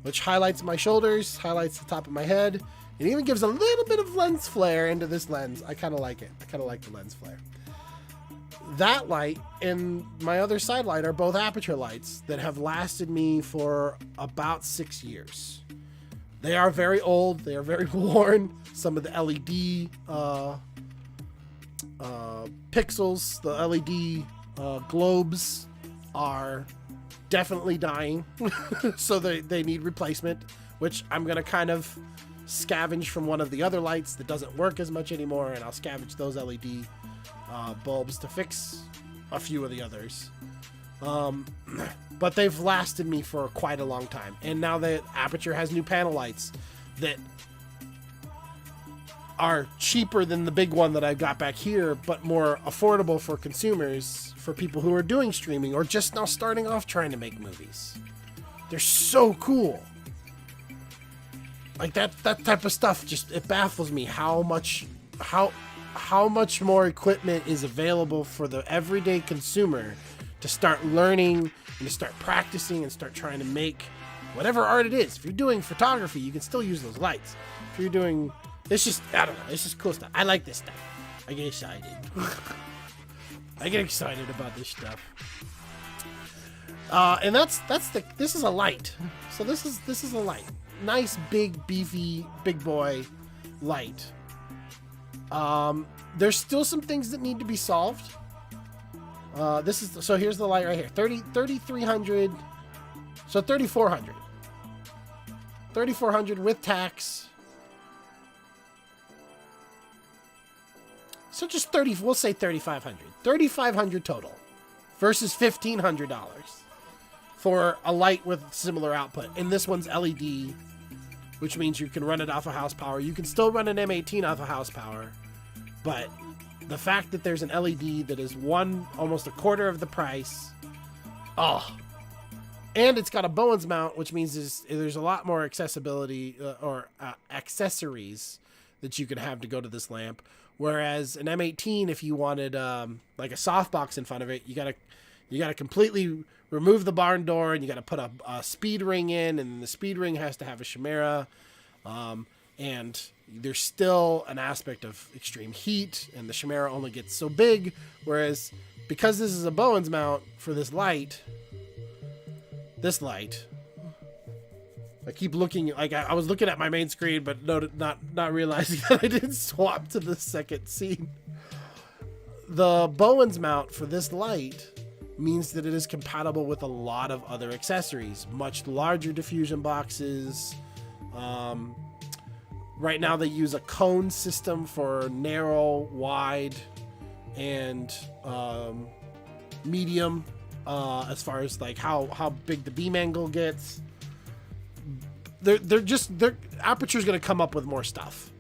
Speaker 1: which highlights my shoulders, highlights the top of my head, and even gives a little bit of lens flare into this lens. I kind of like it. I kind of like the lens flare. That light and my other side light are both Aputure lights that have lasted me for about 6 years. They are very old. They are very worn. Some of the LED pixels, the LED globes are definitely dying. So they need replacement, which I'm going to kind of scavenge from one of the other lights that doesn't work as much anymore, and I'll scavenge those LED bulbs to fix a few of the others. But they've lasted me for quite a long time. And now that Aputure has new panel lights that are cheaper than the big one that I've got back here, but more affordable for consumers, for people who are doing streaming or just now starting off trying to make movies. They're so cool. Like that type of stuff, just, it baffles me how much more equipment is available for the everyday consumer to start learning and to start practicing and start trying to make whatever art it is. If you're doing photography, you can still use those lights. If you're doing, it's just, I don't know, it's just cool stuff. I like this stuff. I get excited. I get excited about this stuff. And this is a light. So this is a light. Nice, big, beefy, big boy light. There's still some things that need to be solved. So here's the light right here. 3,300. So 3,400. 3,400 with tax. So just we'll say 3,500. 3,500 total versus $1,500 for a light with similar output. And this one's LED, which means you can run it off of house power. You can still run an M18 off of house power, but the fact that there's an LED that is almost a quarter of the price. Oh, and it's got a Bowens mount, which means there's a lot more accessibility or accessories that you could have to go to this lamp. Whereas an M18, if you wanted like a softbox in front of it, you gotta completely remove the barn door, and you gotta put a speed ring in, and the speed ring has to have a chimera, and there's still an aspect of extreme heat, and the chimera only gets so big. Whereas because this is a Bowens mount for this light, I keep looking, like I was looking at my main screen, but not realizing that I didn't swap to the second scene. The Bowens mount for this light means that it is compatible with a lot of other accessories, much larger diffusion boxes. Right now they use a cone system for narrow, wide, and medium, as far as like how big the beam angle gets. Aputure's going to come up with more stuff.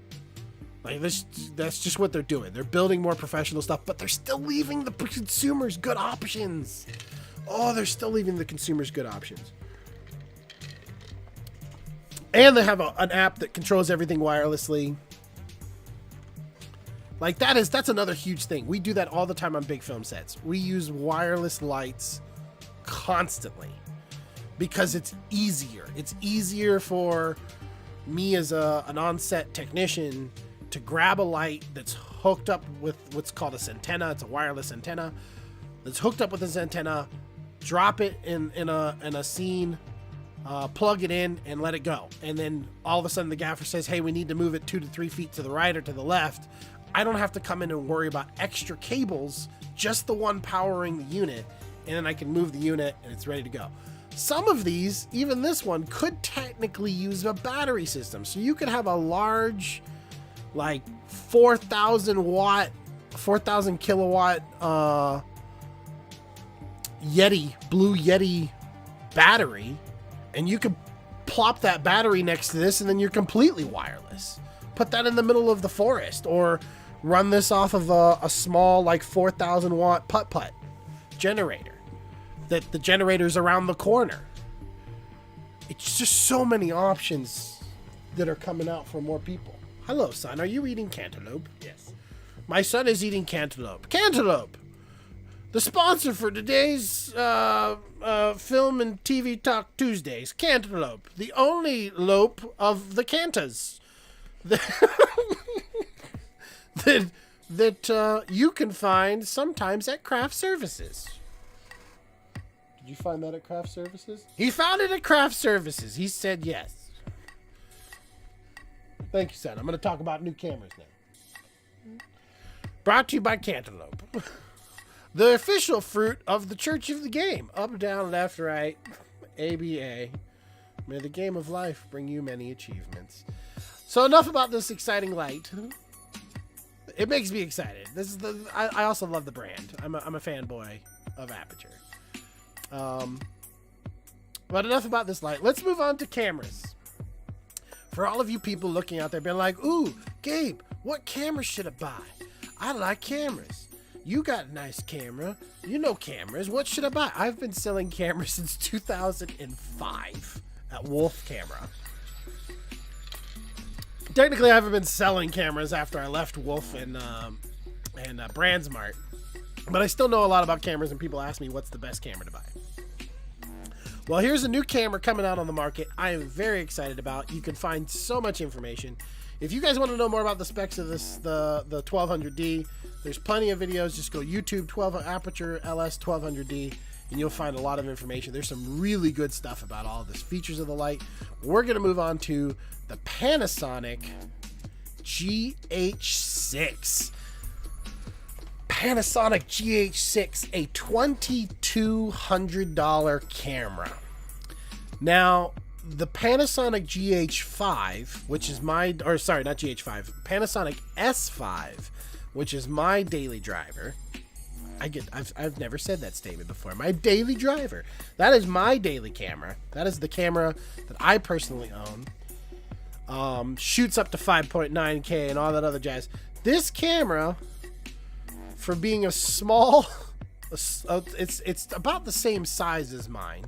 Speaker 1: Like this, that's just what they're doing. They're building more professional stuff, but they're still leaving the consumers good options. Oh, they're still leaving the consumers good options. And they have an app that controls everything wirelessly. Like that's another huge thing. We do that all the time on big film sets. We use wireless lights constantly because it's easier. It's easier for me as an on-set technician to grab a light that's hooked up with what's called a centenna. It's a wireless antenna that's hooked up with this antenna, drop it in a scene, plug it in and let it go. And then all of a sudden the gaffer says, hey, we need to move it 2 to 3 feet to the right or to the left. I don't have to come in and worry about extra cables, just the one powering the unit, and then I can move the unit and it's ready to go. Some of these, even this one, could technically use a battery system. So you could have a large, like 4,000 kilowatt Blue Yeti battery, and you could plop that battery next to this and then you're completely wireless. Put that in the middle of the forest, or run this off of a small like 4,000 watt putt-putt generator that the generator's around the corner. It's just so many options that are coming out for more people. Hello, son. Are you eating cantaloupe? Yes. My son is eating cantaloupe. Cantaloupe! The sponsor for today's Film and TV Talk Tuesdays. Cantaloupe. The only lope of the cantas that you can find sometimes at craft services. Did you find that at craft services? He found it at craft services. He said yes. Thank you, son. I'm going to talk about new cameras now. Brought to you by Cantaloupe. The official fruit of the Church of the Game. Up, down, left, right. ABA. May the game of life bring you many achievements. So enough about this exciting light. It makes me excited. This is I also love the brand. I'm a fanboy of Aputure. But enough about this light. Let's move on to cameras. For all of you people looking out there being like, ooh, Gabe, what camera should I buy? I like cameras. You got a nice camera. You know cameras. What should I buy? I've been selling cameras since 2005 at Wolf Camera. Technically, I haven't been selling cameras after I left Wolf and Brandsmart, but I still know a lot about cameras, and people ask me what's the best camera to buy. Well, here's a new camera coming out on the market I am very excited about. You can find so much information. If you guys want to know more about the specs of this, the 1200D, there's plenty of videos. Just go YouTube Aputure LS 1200D, and you'll find a lot of information. There's some really good stuff about all this features of the light. We're going to move on to the Panasonic GH6. Panasonic GH6, a $2,200 camera. Now, the Panasonic GH5, which is Panasonic S5, which is my daily driver. I've never said that statement before. My daily driver. That is my daily camera. That is the camera that I personally own. Shoots up to 5.9K and all that other jazz. This camera, for being a small, it's about the same size as mine,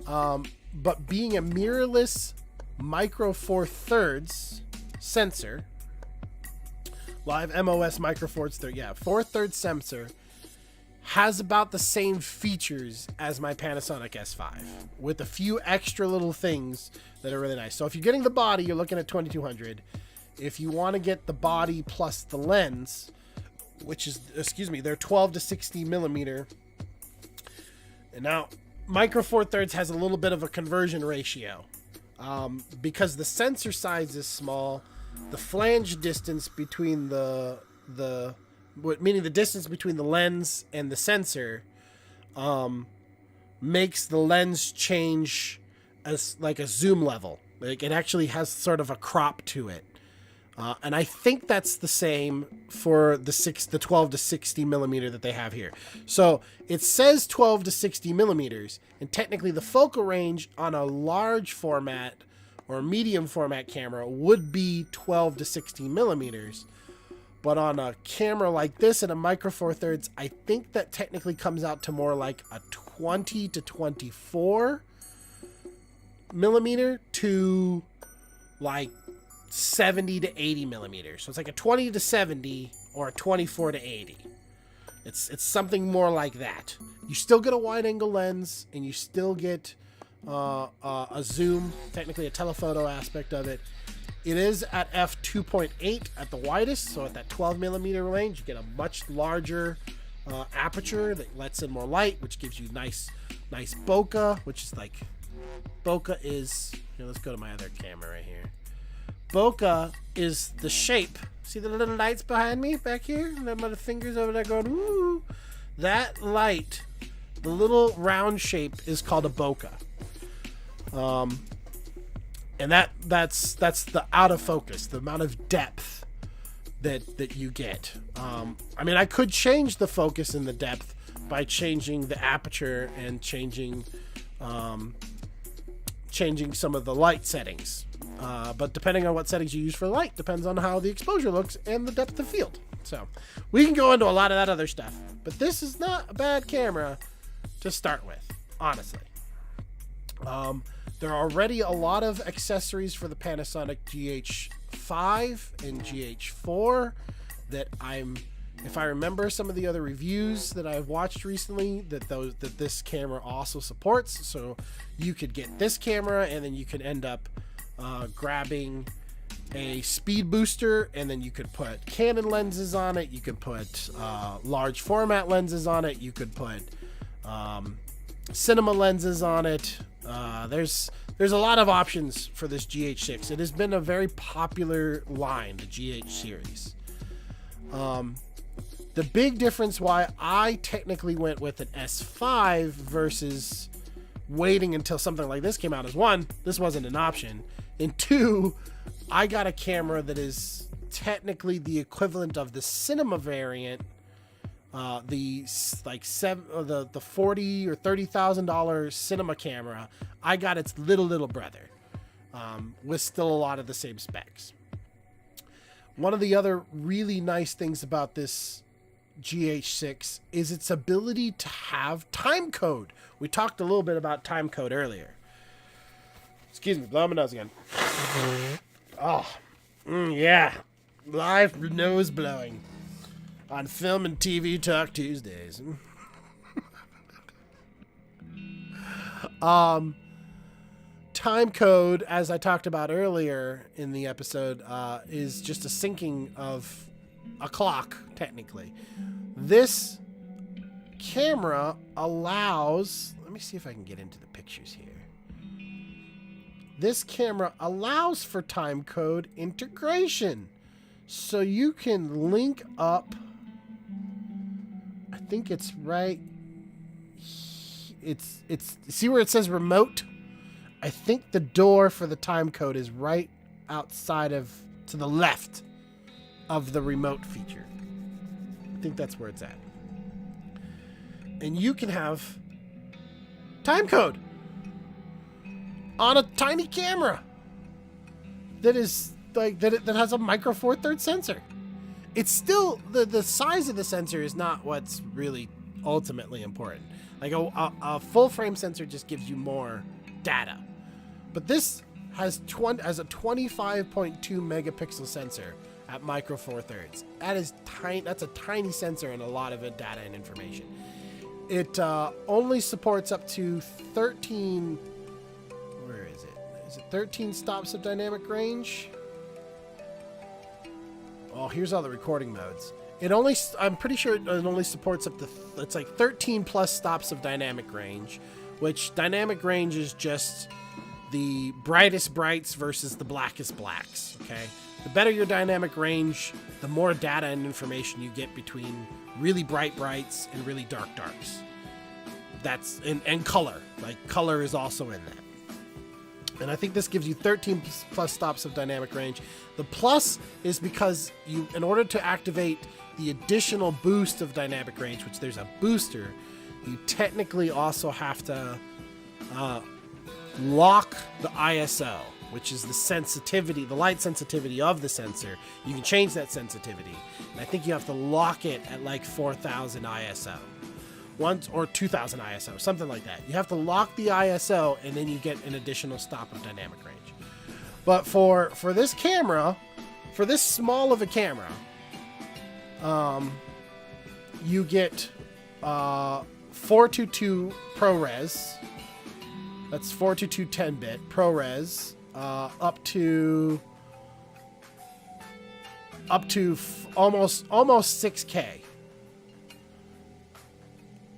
Speaker 1: but being a mirrorless micro 4/3 sensor, Live MOS Micro Four Thirds. Yeah, 4/3 sensor. Has about the same features as my Panasonic S5 with a few extra little things that are really nice. So if you're getting the body, you're looking at 2200. If you want to get the body plus the lens, which is, they're 12 to 60 millimeter. And now Micro Four Thirds has a little bit of a conversion ratio because the sensor size is small. The flange distance between meaning the distance between the lens and the sensor, makes the lens change as like a zoom level. Like it actually has sort of a crop to it. And I think that's the same for the 12 to 60 millimeter that they have here. So it says 12 to 60 millimeters, and technically the focal range on a large format or medium format camera would be 12 to 60 millimeters. But on a camera like this and a Micro Four Thirds, I think that technically comes out to more like a 20 to 24 millimeter to like 70 to 80 millimeters. So it's like a 20 to 70 or a 24 to 80. It's something more like that. You still get a wide angle lens and you still get a zoom, technically a telephoto aspect of it. It is at f2.8 at the widest, so at that 12 millimeter range, you get a much larger aperture that lets in more light, which gives you nice bokeh, which is like, bokeh is, let's go to my other camera right here. Bokeh is the shape. See the little lights behind me back here? And then my fingers over there going, woo. That light, the little round shape is called a bokeh. And that's the out of focus, the amount of depth that you get. I mean, I could change the focus and the depth by changing the aperture and changing some of the light settings. But depending on what settings you use for light depends on how the exposure looks and the depth of field. So we can go into a lot of that other stuff, but this is not a bad camera to start with, honestly. There are already a lot of accessories for the Panasonic GH5 and GH4 that if I remember some of the other reviews that I've watched recently, that this camera also supports. So you could get this camera and then you could end up grabbing a speed booster, and then you could put Canon lenses on it. You could put large format lenses on it. You could put cinema lenses on it. There's a lot of options for this GH6. It has been a very popular line, the GH series. The big difference why I technically went with an S5 versus waiting until something like this came out is, one, this wasn't an option, and two, I got a camera that is technically the equivalent of the cinema variant, the $40,000 or $30,000 cinema camera. I got its little brother, with still a lot of the same specs. One of the other really nice things about this GH6 is its ability to have time code. We talked a little bit about time code earlier. Excuse me, blow my nose again. Oh, yeah. Live nose blowing on Film and TV Talk Tuesdays. Time code, as I talked about earlier in the episode, is just a syncing of a clock, technically. This camera allows, let me see if I can get into the pictures here. This camera allows for time code integration. So you can link up, I think it's right, it's see where it says remote? I think the door for the time code is right outside to the left of the remote feature. I think that's where it's at. And you can have time code on a tiny camera that is like that has a Micro Four Thirds sensor. It's still the size of the sensor is not what's really ultimately important. Like a full frame sensor just gives you more data, but this has a 25.2 megapixel sensor at micro four thirds. That is tiny. That's a tiny sensor and a lot of data and information. It only supports up to 13. Where is it? Is it 13 stops of dynamic range? Oh, here's all the recording modes. It only, I'm pretty sure it only supports up to, it's like 13 plus stops of dynamic range, which dynamic range is just the brightest brights versus the blackest blacks, okay? The better your dynamic range, the more data and information you get between really bright brights and really dark darks. That's, and color. Like, color is also in that. And I think this gives you 13 plus stops of dynamic range. The plus is because you, in order to activate the additional boost of dynamic range, which there's a booster, you technically also have to lock the ISO, which is the sensitivity, the light sensitivity of the sensor. You can change that sensitivity. And I think you have to lock it at like 4,000 ISO. Once, or 2000 ISO, something like that. You have to lock the ISO and then you get an additional stop of dynamic range. But for this camera, for this small of a camera, you get 422 ProRes. That's 422 10-bit ProRes, up to almost 6K.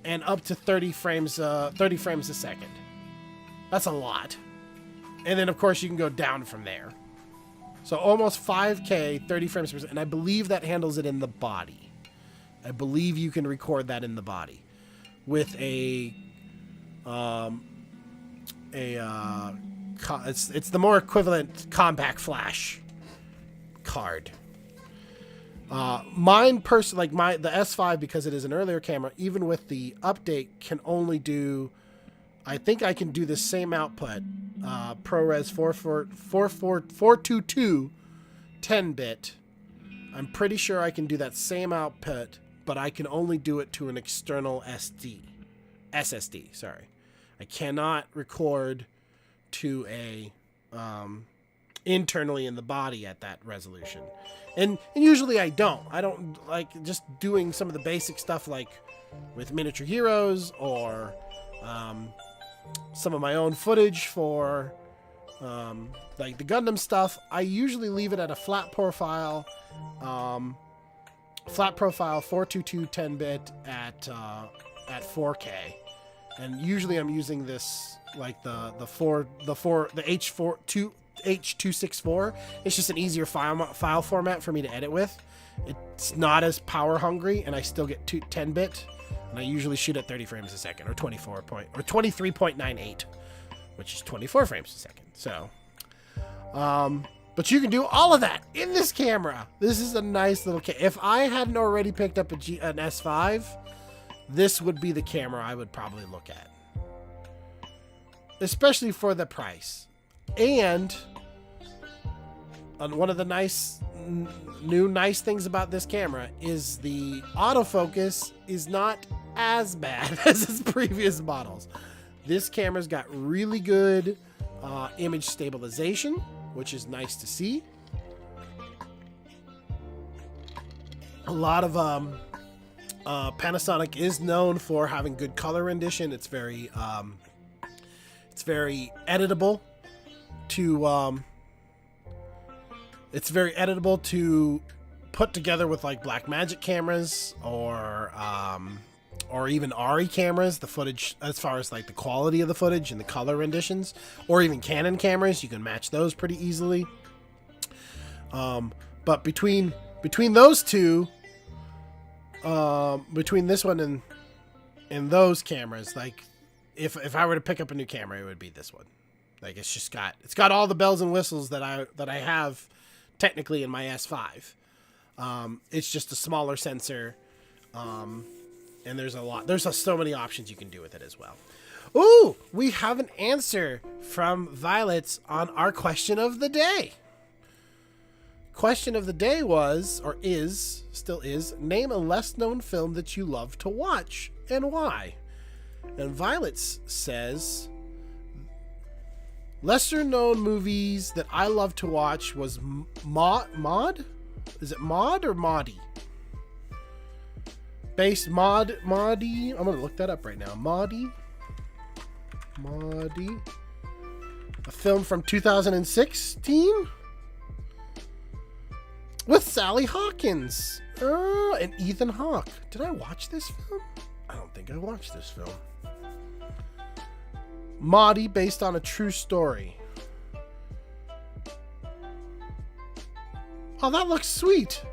Speaker 1: And up to 30 frames a second. That's a lot. And then, of course, you can go down from there. So almost 5K, 30 frames per second. And I believe that handles it in the body. I believe you can record that in the body with it's the more equivalent compact flash card. Mine personally, like the S5, because it is an earlier camera, even with the update, can only do, I think I can do the same output, ProRes 422 10-bit. I'm pretty sure I can do that same output, but I can only do it to an external SSD, sorry. I cannot record to a, internally in the body at that resolution. And usually I don't like just doing some of the basic stuff like with Miniature Heroes or some of my own footage for like the Gundam stuff. I usually leave it at a flat profile 422 10-bit at 4K. And usually I'm using this like the H264. It's just an easier file format for me to edit with. It's not as power hungry, and I still get 10-bit. And I usually shoot at 30 frames a second, or 23.98, which is 24 frames a second. So, but you can do all of that in this camera. This is a nice little camera. If I hadn't already picked up an S5, this would be the camera I would probably look at, especially for the price. And one of the nice things about this camera is the autofocus is not as bad as its previous models. This camera's got really good image stabilization, which is nice to see. A lot of Panasonic is known for having good color rendition. It's very editable to put together with like Blackmagic cameras or even ARRI cameras. The footage, as far as like the quality of the footage and the color renditions, or even Canon cameras, you can match those pretty easily. But between those two, between this one and those cameras, like if I were to pick up a new camera, it would be this one. Like it's got all the bells and whistles that I have technically in my S5. It's just a smaller sensor. And there's so many options you can do with it as well. Ooh, we have an answer from Violet on our question of the day. Question of the day was, or is, still is, name a less known film that you love to watch and why. And Violet says, lesser known movies that I love to watch was Mod? Is it Maud or Maudie? Based Maudie. I'm gonna look that up right now. Maudie. A film from 2016 with Sally Hawkins and Ethan Hawke. Did I watch this film? I don't think I watched this film. Maudie, based on a true story. Oh, that looks sweet.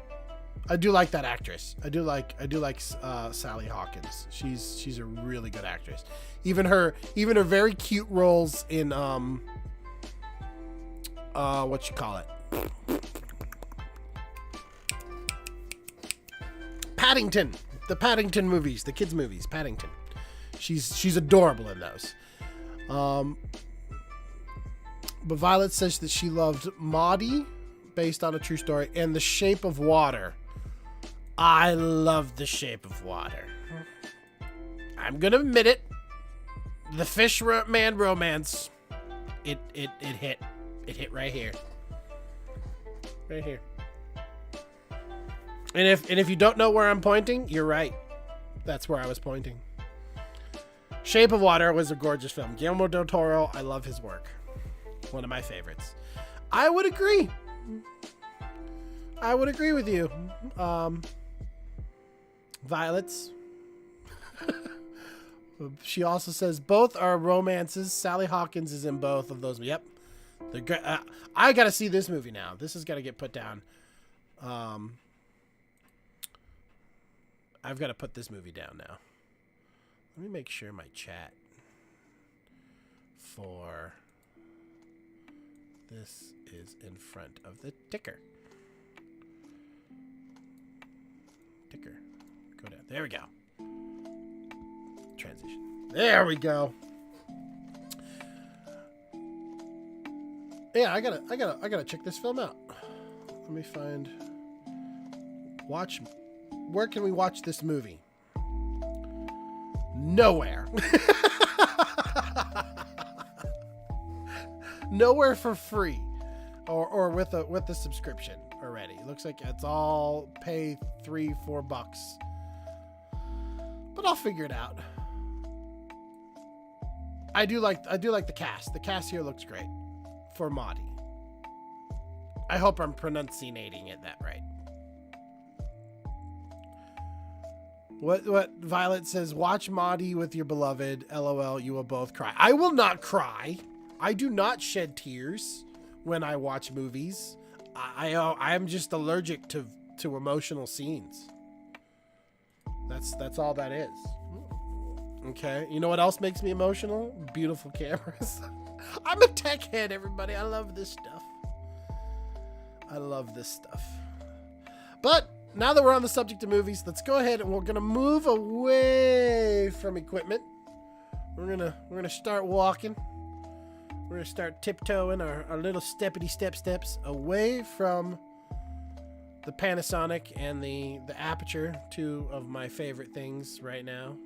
Speaker 1: I do like that actress. I do like Sally Hawkins. She's a really good actress. Even her very cute roles in what you call it? Paddington. The Paddington movies, the kids movies, Paddington. She's adorable in those. But Violet says that she loved Maudie, based on a true story, and The Shape of Water. I love The Shape of Water. I'm gonna admit it. The fish man romance. It hit. It hit right here. Right here. And if you don't know where I'm pointing, you're right. That's where I was pointing. Shape of Water was a gorgeous film. Guillermo del Toro, I love his work. One of my favorites. I would agree. I would agree with you. Violets. She also says both are romances. Sally Hawkins is in both of those. Yep. I got to see this movie now. This has got to get put down. I've got to put this movie down now. Let me make sure my chat for this is in front of the ticker. Ticker. Go down. There we go. Transition. There we go. Yeah, I gotta check this film out. Let me find. Watch. Where can we watch this movie? Nowhere. Nowhere for free, or with a subscription already. It looks like it's all pay $3-4, but I'll figure it out. I do like the cast. The cast here looks great for Maudie. I hope I'm pronunciating it that right. What Violet says, watch Maudie with your beloved. LOL, you will both cry. I will not cry. I do not shed tears when I watch movies. I'm just allergic to emotional scenes. That's all that is. Okay. You know what else makes me emotional? Beautiful cameras. I'm a tech head, everybody. I love this stuff. I love this stuff. But now that we're on the subject of movies, let's go ahead and we're gonna move away from equipment. We're gonna start walking. We're gonna start tiptoeing our little steppity steps away from the Panasonic and the Aputure, two of my favorite things right now.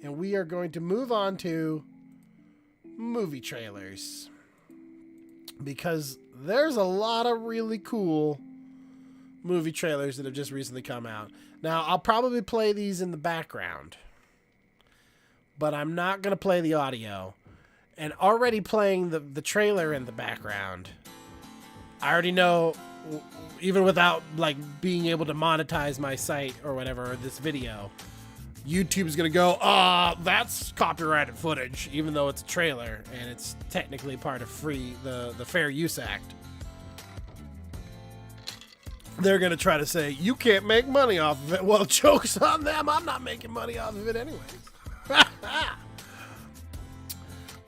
Speaker 1: And we are going to move on to movie trailers, because there's a lot of really cool movie trailers that have just recently come out. Now, I'll probably play these in the background, but I'm not going to play the audio. And already playing the trailer in the background, I already know, even without like being able to monetize my site or whatever, or this video, YouTube's going to go, that's copyrighted footage, even though it's a trailer and it's technically part of the Fair Use Act. They're going to try to say, you can't make money off of it. Well, joke's on them. I'm not making money off of it anyways.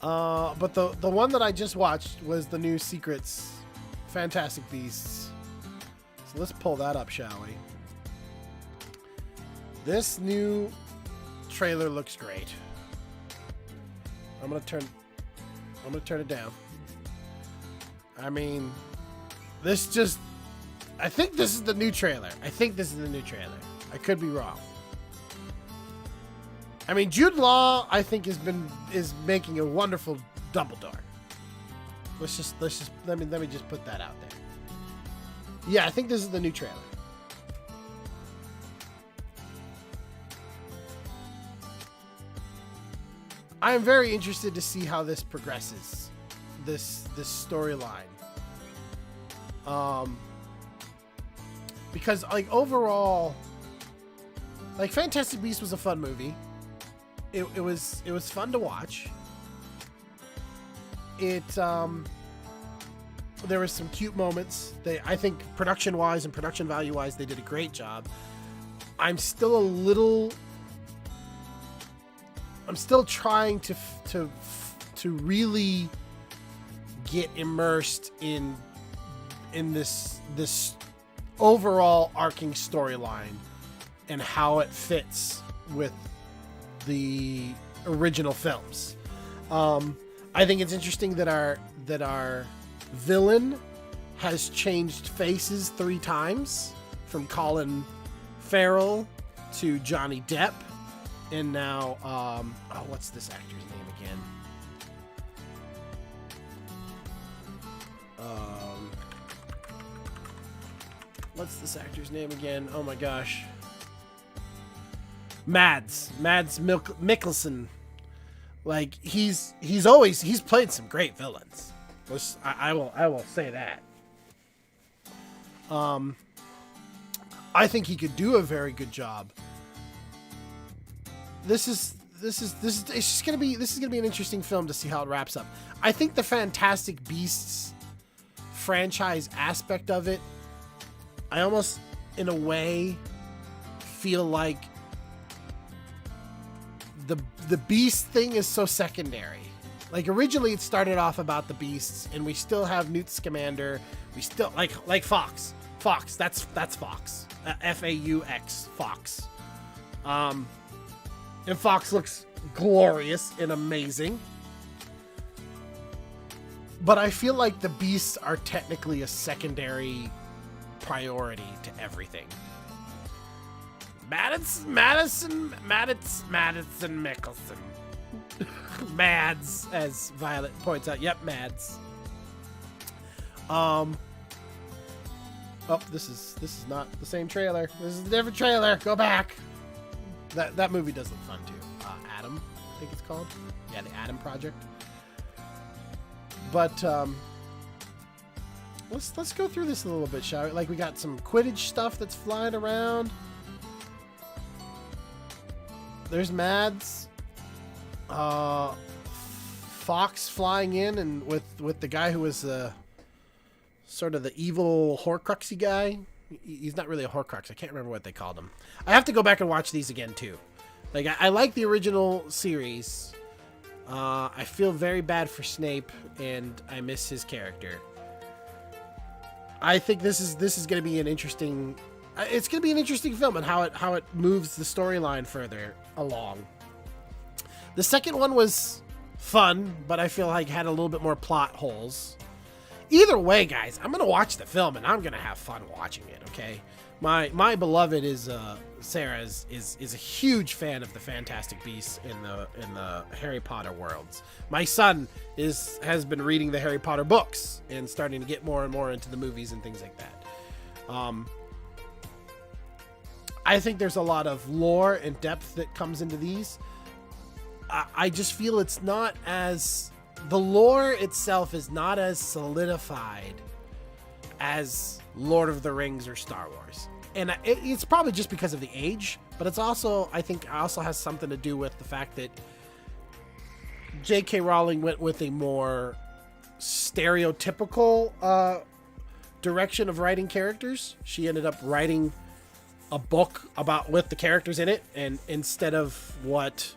Speaker 1: But the one that I just watched was the new Secrets Fantastic Beasts. So let's pull that up, shall we? This new trailer looks great. I'm gonna turn it down. I mean, I think this is the new trailer. I could be wrong. I mean, Jude Law, I think is making a wonderful Dumbledore. Let me just put that out there. Yeah, I think this is the new trailer. I am very interested to see how this progresses, this storyline. Because like overall, like Fantastic Beasts was a fun movie. It was fun to watch. There was some cute moments. I think production wise and production value wise, they did a great job. I'm still trying to really get immersed in this overall arcing storyline and how it fits with the original films. I think it's interesting that our villain has changed faces 3 times, from Colin Farrell to Johnny Depp, and now what's this actor's name again? What's this actor's name again? Oh my gosh. Mads Mikkelsen. Like he's played some great villains. I will say that. I think he could do a very good job. This is gonna be an interesting film to see how it wraps up. I think the Fantastic Beasts franchise aspect of it, I almost in a way feel like the Beast thing is so secondary. Like originally it started off about the Beasts, and we still have Newt Scamander. We still like Fox. That's Fox. F-A-U-X. Fox. And Fox looks glorious and amazing. But I feel like the Beasts are technically a secondary priority to everything. Madison Mikkelsen. Mads, as Violet points out. Yep, Mads. Oh, this is not the same trailer. This is a different trailer. Go back. That movie does look fun too. Adam, I think it's called. Yeah, the Adam Project. But let's go through this a little bit, shall we? Like we got some Quidditch stuff that's flying around. There's Mads. Fox flying in, and with the guy who was sort of the evil Horcruxy guy. He's not really a Horcrux. I can't remember what they called him. I have to go back and watch these again too. Like I like the original series. I feel very bad for Snape, and I miss his character. I think this is going to be an interesting. It's going to be an interesting film, and how it moves the storyline further along. The second one was fun, but I feel like had a little bit more plot holes. Either way, guys, I'm going to watch the film, and I'm going to have fun watching it, okay? My beloved is Sarah is a huge fan of the Fantastic Beasts in the Harry Potter worlds. My son has been reading the Harry Potter books and starting to get more and more into the movies and things like that. I think there's a lot of lore and depth that comes into these. I just feel it's not as... The lore itself is not as solidified as Lord of the Rings or Star Wars. And it's probably just because of the age, but it's also, I think, also has something to do with the fact that J.K. Rowling went with a more stereotypical direction of writing characters. She ended up writing a book with the characters in it, and instead of what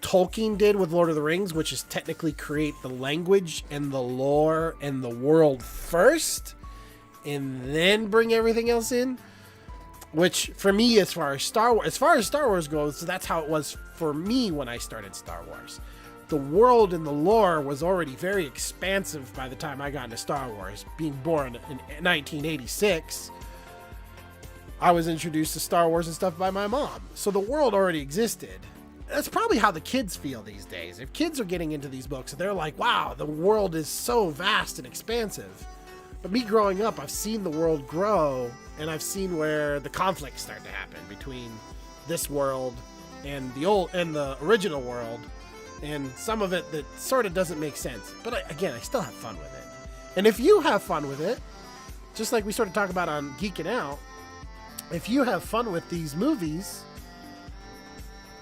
Speaker 1: Tolkien did with Lord of the Rings, which is technically create the language and the lore and the world first and then bring everything else in, which for me, as far as Star Wars goes, that's how it was for me when I started Star Wars. The world and the lore was already very expansive by the time I got into Star Wars. Being born in 1986, I was introduced to Star Wars and stuff by my mom, so the world already existed. That's probably how the kids feel these days. If kids are getting into these books, they're like, wow, the world is so vast and expansive. But me growing up, I've seen the world grow, and I've seen where the conflicts start to happen between this world and the original world, and some of it that sort of doesn't make sense. But again, I still have fun with it. And if you have fun with it, just like we sort of talk about on Geeking Out, if you have fun with these movies,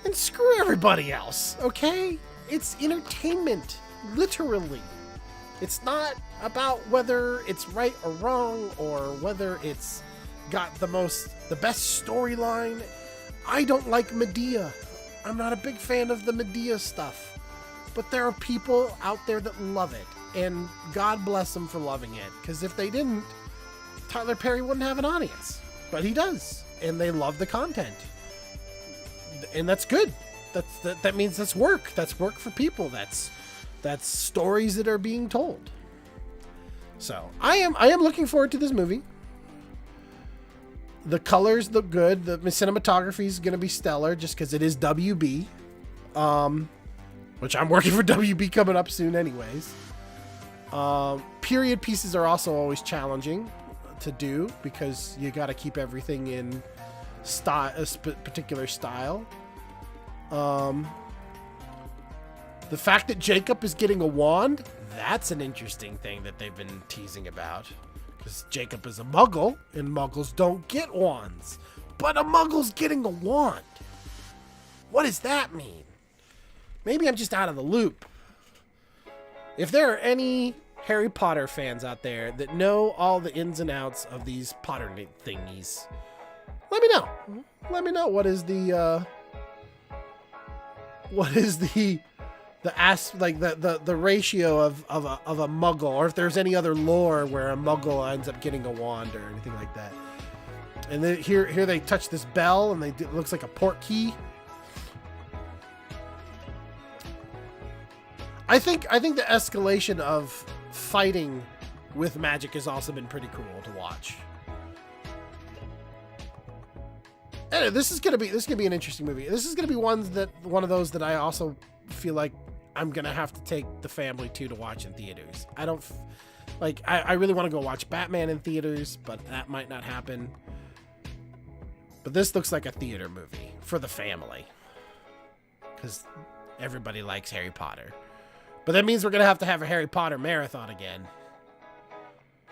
Speaker 1: then screw everybody else, okay? It's entertainment, literally. It's not about whether it's right or wrong, or whether it's got the best storyline. I don't like Medea. I'm not a big fan of the Medea stuff. But there are people out there that love it. And God bless them for loving it. Because if they didn't, Tyler Perry wouldn't have an audience. But he does. And they love the content. And that's good. That means that's work. That's work for people. That's stories that are being told. So I am looking forward to this movie. The colors look good. The cinematography is going to be stellar just because it is WB. Which I'm working for WB coming up soon anyways. Period pieces are also always challenging to do because you got to keep everything in a particular style. The fact that Jacob is getting a wand, that's an interesting thing that they've been teasing about. Because Jacob is a muggle, and muggles don't get wands. But a muggle's getting a wand. What does that mean? Maybe I'm just out of the loop. If there are any Harry Potter fans out there that know all the ins and outs of these Potter thingies, let me know. Let me know what is the ratio of a muggle, or if there's any other lore where a muggle ends up getting a wand or anything like that. And then here they touch this bell, and it looks like a port key. I think the escalation of fighting with magic has also been pretty cool to watch. Anyway, this is gonna be an interesting movie. This is gonna be one of those that I also feel like I'm gonna have to take the family to watch in theaters. I really want to go watch Batman in theaters, but that might not happen. But this looks like a theater movie for the family, because everybody likes Harry Potter. But that means we're gonna have to have a Harry Potter marathon again.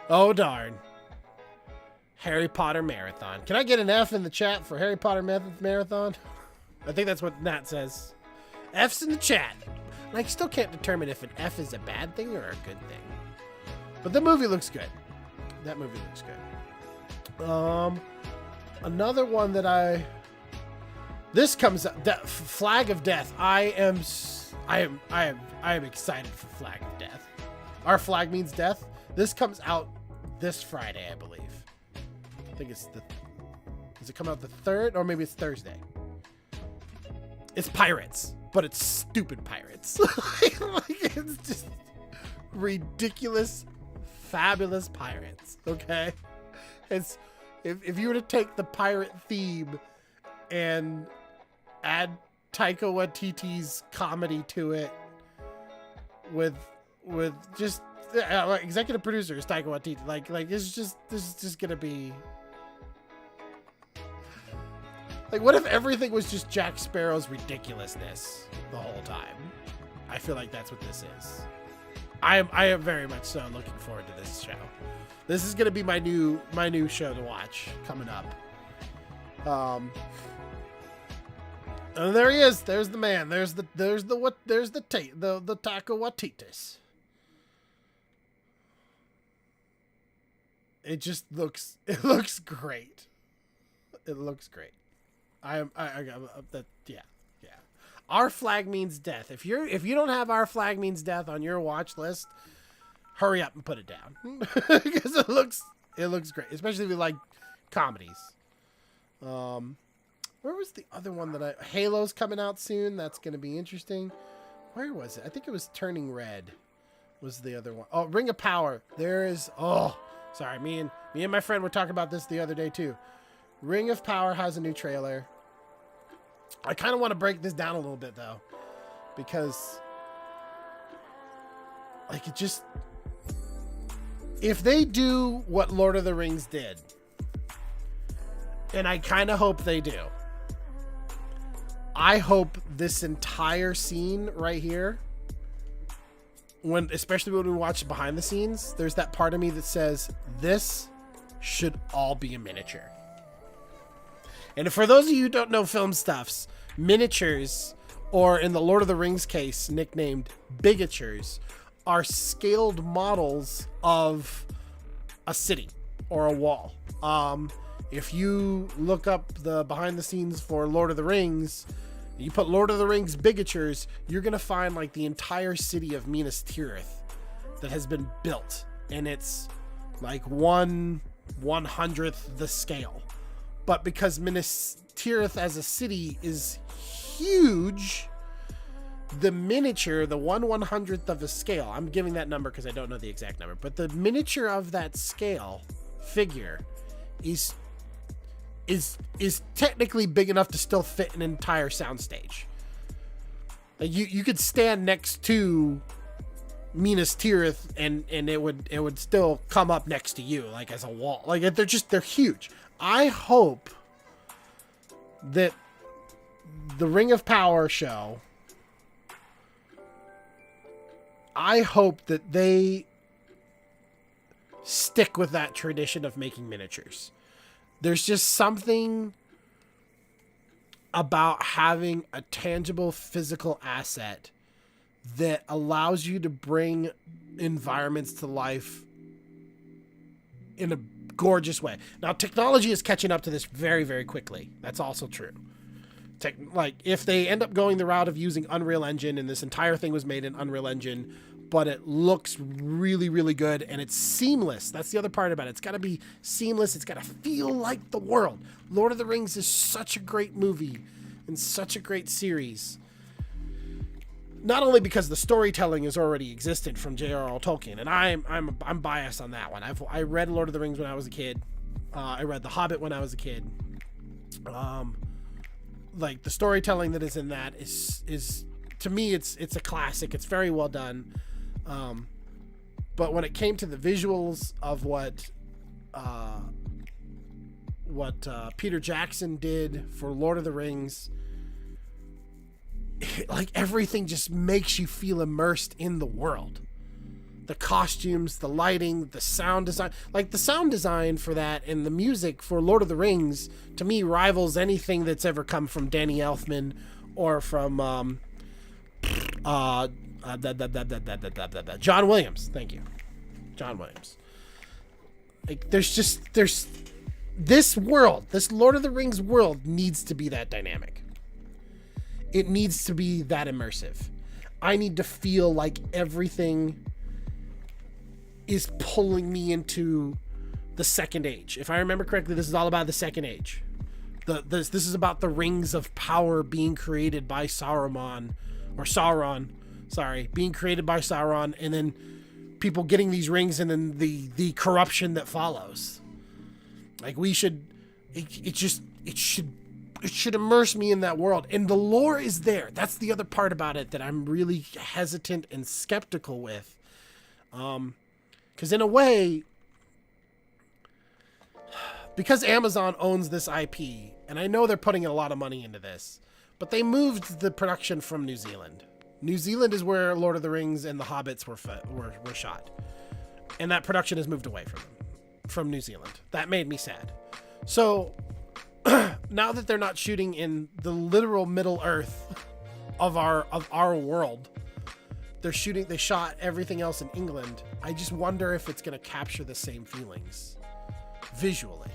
Speaker 1: Oh darn. Harry Potter marathon. Can I get an F in the chat for Harry Potter marathon? I think that's what Nat says. F's in the chat. And I still can't determine if an F is a bad thing or a good thing. But the movie looks good. That movie looks good. Another one that this comes up. Flag of Death. I am excited for Flag of Death. Our flag means death. This comes out this Friday, I believe. I think it's does it come out the 3rd, or maybe it's Thursday? It's pirates, but it's stupid pirates. It's just ridiculous, fabulous pirates. Okay, it's if you were to take the pirate theme and add Taika Waititi's comedy to it, with just executive producer is Taika Waititi, like this is just gonna be. Like, what if everything was just Jack Sparrow's ridiculously the whole time? I feel like that's what this is. I am very much so looking forward to this show. This is gonna be my new show to watch coming up. And there he is. There's the man. There's the Taika Waititi. It looks great. It looks great. Yeah. Our flag means death. If you don't have Our Flag Means Death on your watch list, hurry up and put it down, because it looks great, especially if you like comedies. Where was the other one that Halo's coming out soon? That's going to be interesting. Where was it? I think it was Turning Red was the other one. Oh, Ring of Power. There is. Oh, sorry. Me and my friend were talking about this the other day too. Ring of Power has a new trailer. I kind of want to break this down a little bit though, because like if they do what Lord of the Rings did, and I kind of hope they do, I hope this entire scene right here, especially when we watch behind the scenes, there's that part of me that says this should all be a miniature. And for those of you who don't know film stuffs, miniatures, or in the Lord of the Rings case, nicknamed bigatures, are scaled models of a city or a wall. If you look up the behind the scenes for Lord of the Rings, you put Lord of the Rings bigatures, you're going to find like the entire city of Minas Tirith that has been built. And it's like 1/100th the scale. But because Minas Tirith as a city is huge, the miniature, the 1/100th of a scale, I'm giving that number because I don't know the exact number, but the miniature of that scale figure is technically big enough to still fit an entire soundstage. Like you could stand next to Minas Tirith and it would still come up next to you, like as a wall. Like they're huge. I hope that the Ring of Power show, I hope that they stick with that tradition of making miniatures. There's just something about having a tangible physical asset that allows you to bring environments to life in a gorgeous way. Now, technology is catching up to this very, very quickly. That's also true. Like, if they end up going the route of using Unreal Engine, and this entire thing was made in Unreal Engine, but it looks really, really good, and it's seamless. That's the other part about it. It's got to be seamless. It's got to feel like the world. Lord of the Rings is such a great movie and such a great series. Not only because the storytelling is already existent from J.R.R. Tolkien, and I'm biased on that one. I read Lord of the Rings when I was a kid. I read The Hobbit when I was a kid. Like the storytelling that is in that is to me it's a classic. It's very well done. But when it came to the visuals of what Peter Jackson did for Lord of the Rings, like everything just makes you feel immersed in the world. The costumes, the lighting, the sound design, like the sound design for that and the music for Lord of the Rings, to me rivals anything that's ever come from Danny Elfman or from John Williams. Thank you. John Williams. Like there's this world, this Lord of the Rings world needs to be that dynamic. It needs to be that immersive. I need to feel like everything is pulling me into the Second Age. If I remember correctly, this is all about the Second Age. This is about the rings of power being created by Sauron, being created by Sauron, and then people getting these rings, and then the corruption that follows. Like it should immerse me in that world, and the lore is there. That's the other part about it that I'm really hesitant and skeptical with. Because in a way, because Amazon owns this IP, and I know they're putting a lot of money into this, but they moved the production from New Zealand. New Zealand is where Lord of the Rings and the Hobbits were shot, and that production has moved away from New Zealand. That made me sad. So now that they're not shooting in the literal Middle Earth of our world, they shot everything else in England. I just wonder if it's going to capture the same feelings visually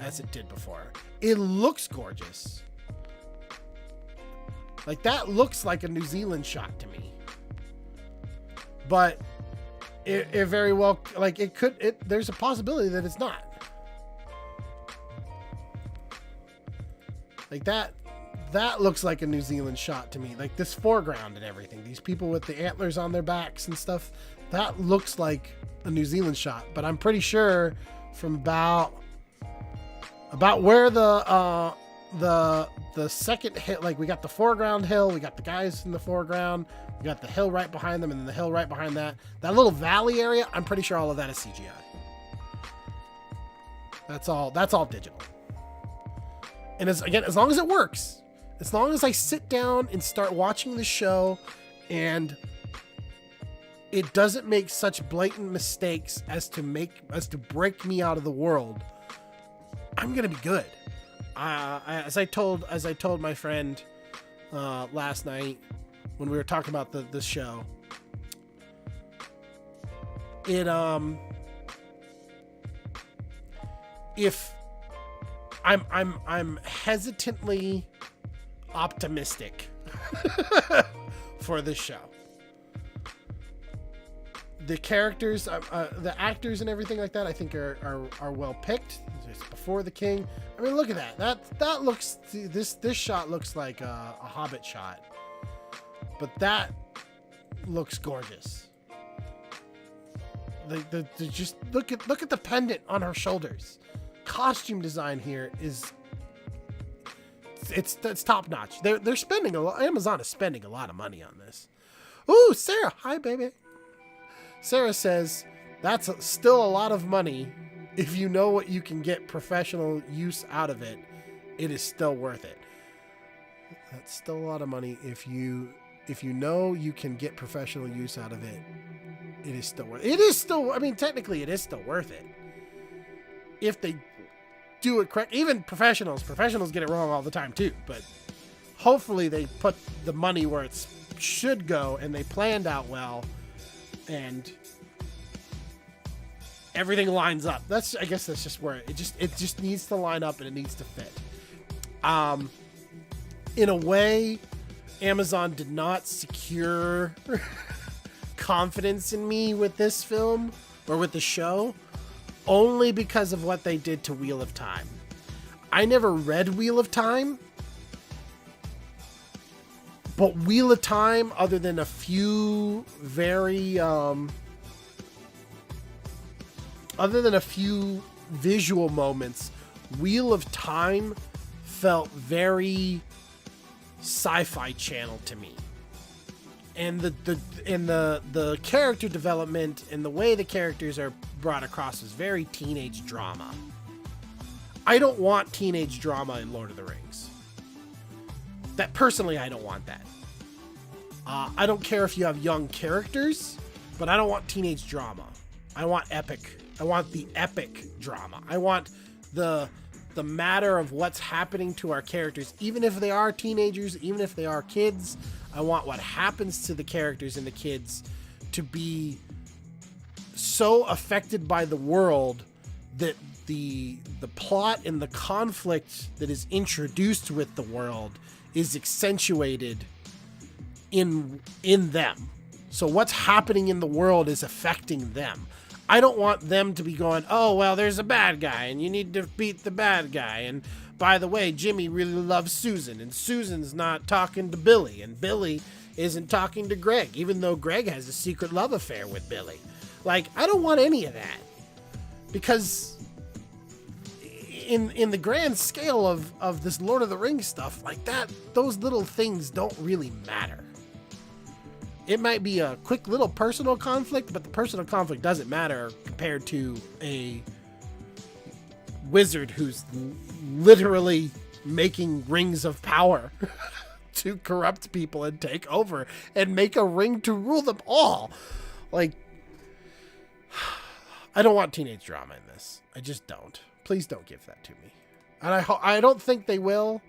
Speaker 1: as it did before. It looks gorgeous. Like that looks like a New Zealand shot to me. But it very well, like there's a possibility that it's not. Like that looks like a New Zealand shot to me. Like this foreground and everything. These people with the antlers on their backs and stuff. That looks like a New Zealand shot. But I'm pretty sure from about where the the second hill, like we got the foreground hill, we got the guys in the foreground, we got the hill right behind them, and then the hill right behind that. That little valley area, I'm pretty sure all of that is CGI. That's all digital. And as long as it works, as long as I sit down and start watching the show and it doesn't make such blatant mistakes as to break me out of the world, I'm gonna be good. As I told my friend last night when we were talking about the show, if I'm hesitantly optimistic for this show. The characters, the actors and everything like that, I think are well picked. Just before the king. I mean, look at that. That looks, this shot looks like a Hobbit shot, but that looks gorgeous. Just look at the pendant on her shoulders. Costume design here is it's top notch. They're spending a lot. Amazon is spending a lot of money on this. Ooh, Sarah, hi baby. Sarah says that's still a lot of money. If you know what you can get professional use out of it, it is still worth it. That's still a lot of money. If you know you can get professional use out of it, it is still worth it. It is still, I mean, technically it is still worth it. If they do it correct, even professionals get it wrong all the time too, but hopefully they put the money where it should go and they planned out well and everything lines up. I guess that's just where it just needs to line up and it needs to fit. In a way, Amazon did not secure confidence in me with this film or with the show, only because of what they did to Wheel of Time. I never read Wheel of Time, but Wheel of Time, other than a few very visual moments, Wheel of Time felt very Sci-Fi Channel to me. And the character development and the way the characters are brought across is very teenage drama. I don't want teenage drama in Lord of the Rings. That personally, I don't want that. I don't care if you have young characters, but I don't want teenage drama. I want epic. I want the epic drama. I want the matter of what's happening to our characters, even if they are teenagers, even if they are kids. I want what happens to the characters and the kids to be so affected by the world that the plot and the conflict that is introduced with the world is accentuated in them. So what's happening in the world is affecting them. I don't want them to be going, oh, well, there's a bad guy and you need to beat the bad guy. And by the way, Jimmy really loves Susan and Susan's not talking to Billy and Billy isn't talking to Greg, even though Greg has a secret love affair with Billy. Like, I don't want any of that, because in the grand scale of this Lord of the Rings stuff, like that, those little things don't really matter. It might be a quick little personal conflict, but the personal conflict doesn't matter compared to a wizard who's literally making rings of power to corrupt people and take over and make a ring to rule them all. Like, I don't want teenage drama in this. I just don't. Please don't give that to me. And I don't think they will.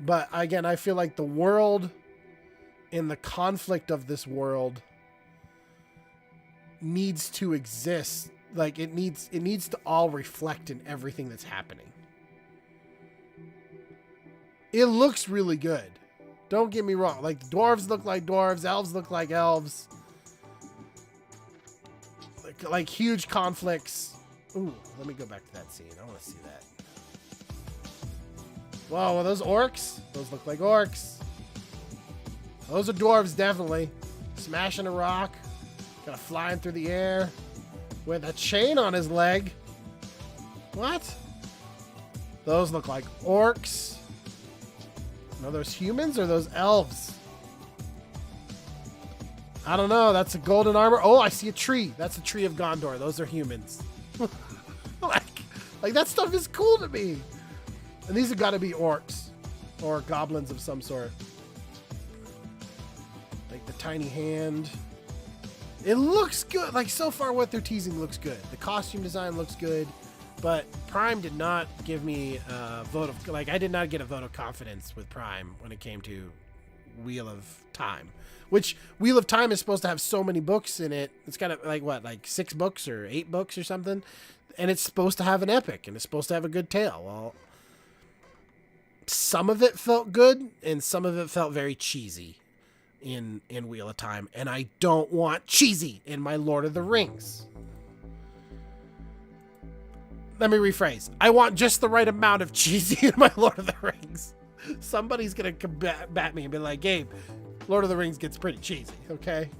Speaker 1: But again, I feel like the world and the conflict of this world needs to exist. Like, it needs to all reflect in everything that's happening. It looks really good. Don't get me wrong. Like, dwarves look like dwarves, elves look like elves. Like huge conflicts. Ooh, let me go back to that scene. I want to see that. Whoa, are those orcs? Those look like orcs. Those are dwarves, definitely. Smashing a rock. Kind of flying through the air. With a chain on his leg. What? Those look like orcs. Are those humans or those elves? I don't know. That's a golden armor. Oh, I see a tree. That's a tree of Gondor. Those are humans. like that stuff is cool to me. And these have got to be orcs or goblins of some sort. Like the tiny hand. It looks good. Like so far what they're teasing looks good. The costume design looks good. But Prime did not give me a vote of... Like, I did not get a vote of confidence with Prime when it came to Wheel of Time. Which, Wheel of Time is supposed to have so many books in it. It's got, like, what? Like 6 books or 8 books or something? And it's supposed to have an epic. And it's supposed to have a good tale. Well, some of it felt good. And some of it felt very cheesy in Wheel of Time. And I don't want cheesy in my Lord of the Rings. Let me rephrase. I want just the right amount of cheesy in my Lord of the Rings. Somebody's going to bat me and be like, Gabe, Lord of the Rings gets pretty cheesy, okay?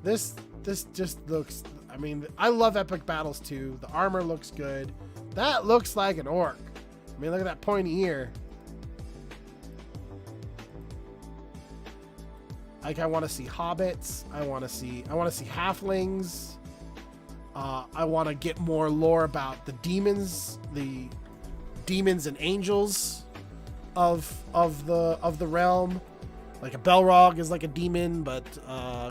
Speaker 1: This just looks... I mean, I love epic battles too. The armor looks good. That looks like an orc. I mean, look at that pointy ear. Like, I want to see hobbits. I want to see halflings. I want to get more lore about the demons and angels of the realm. Like a Belrog is like a demon, but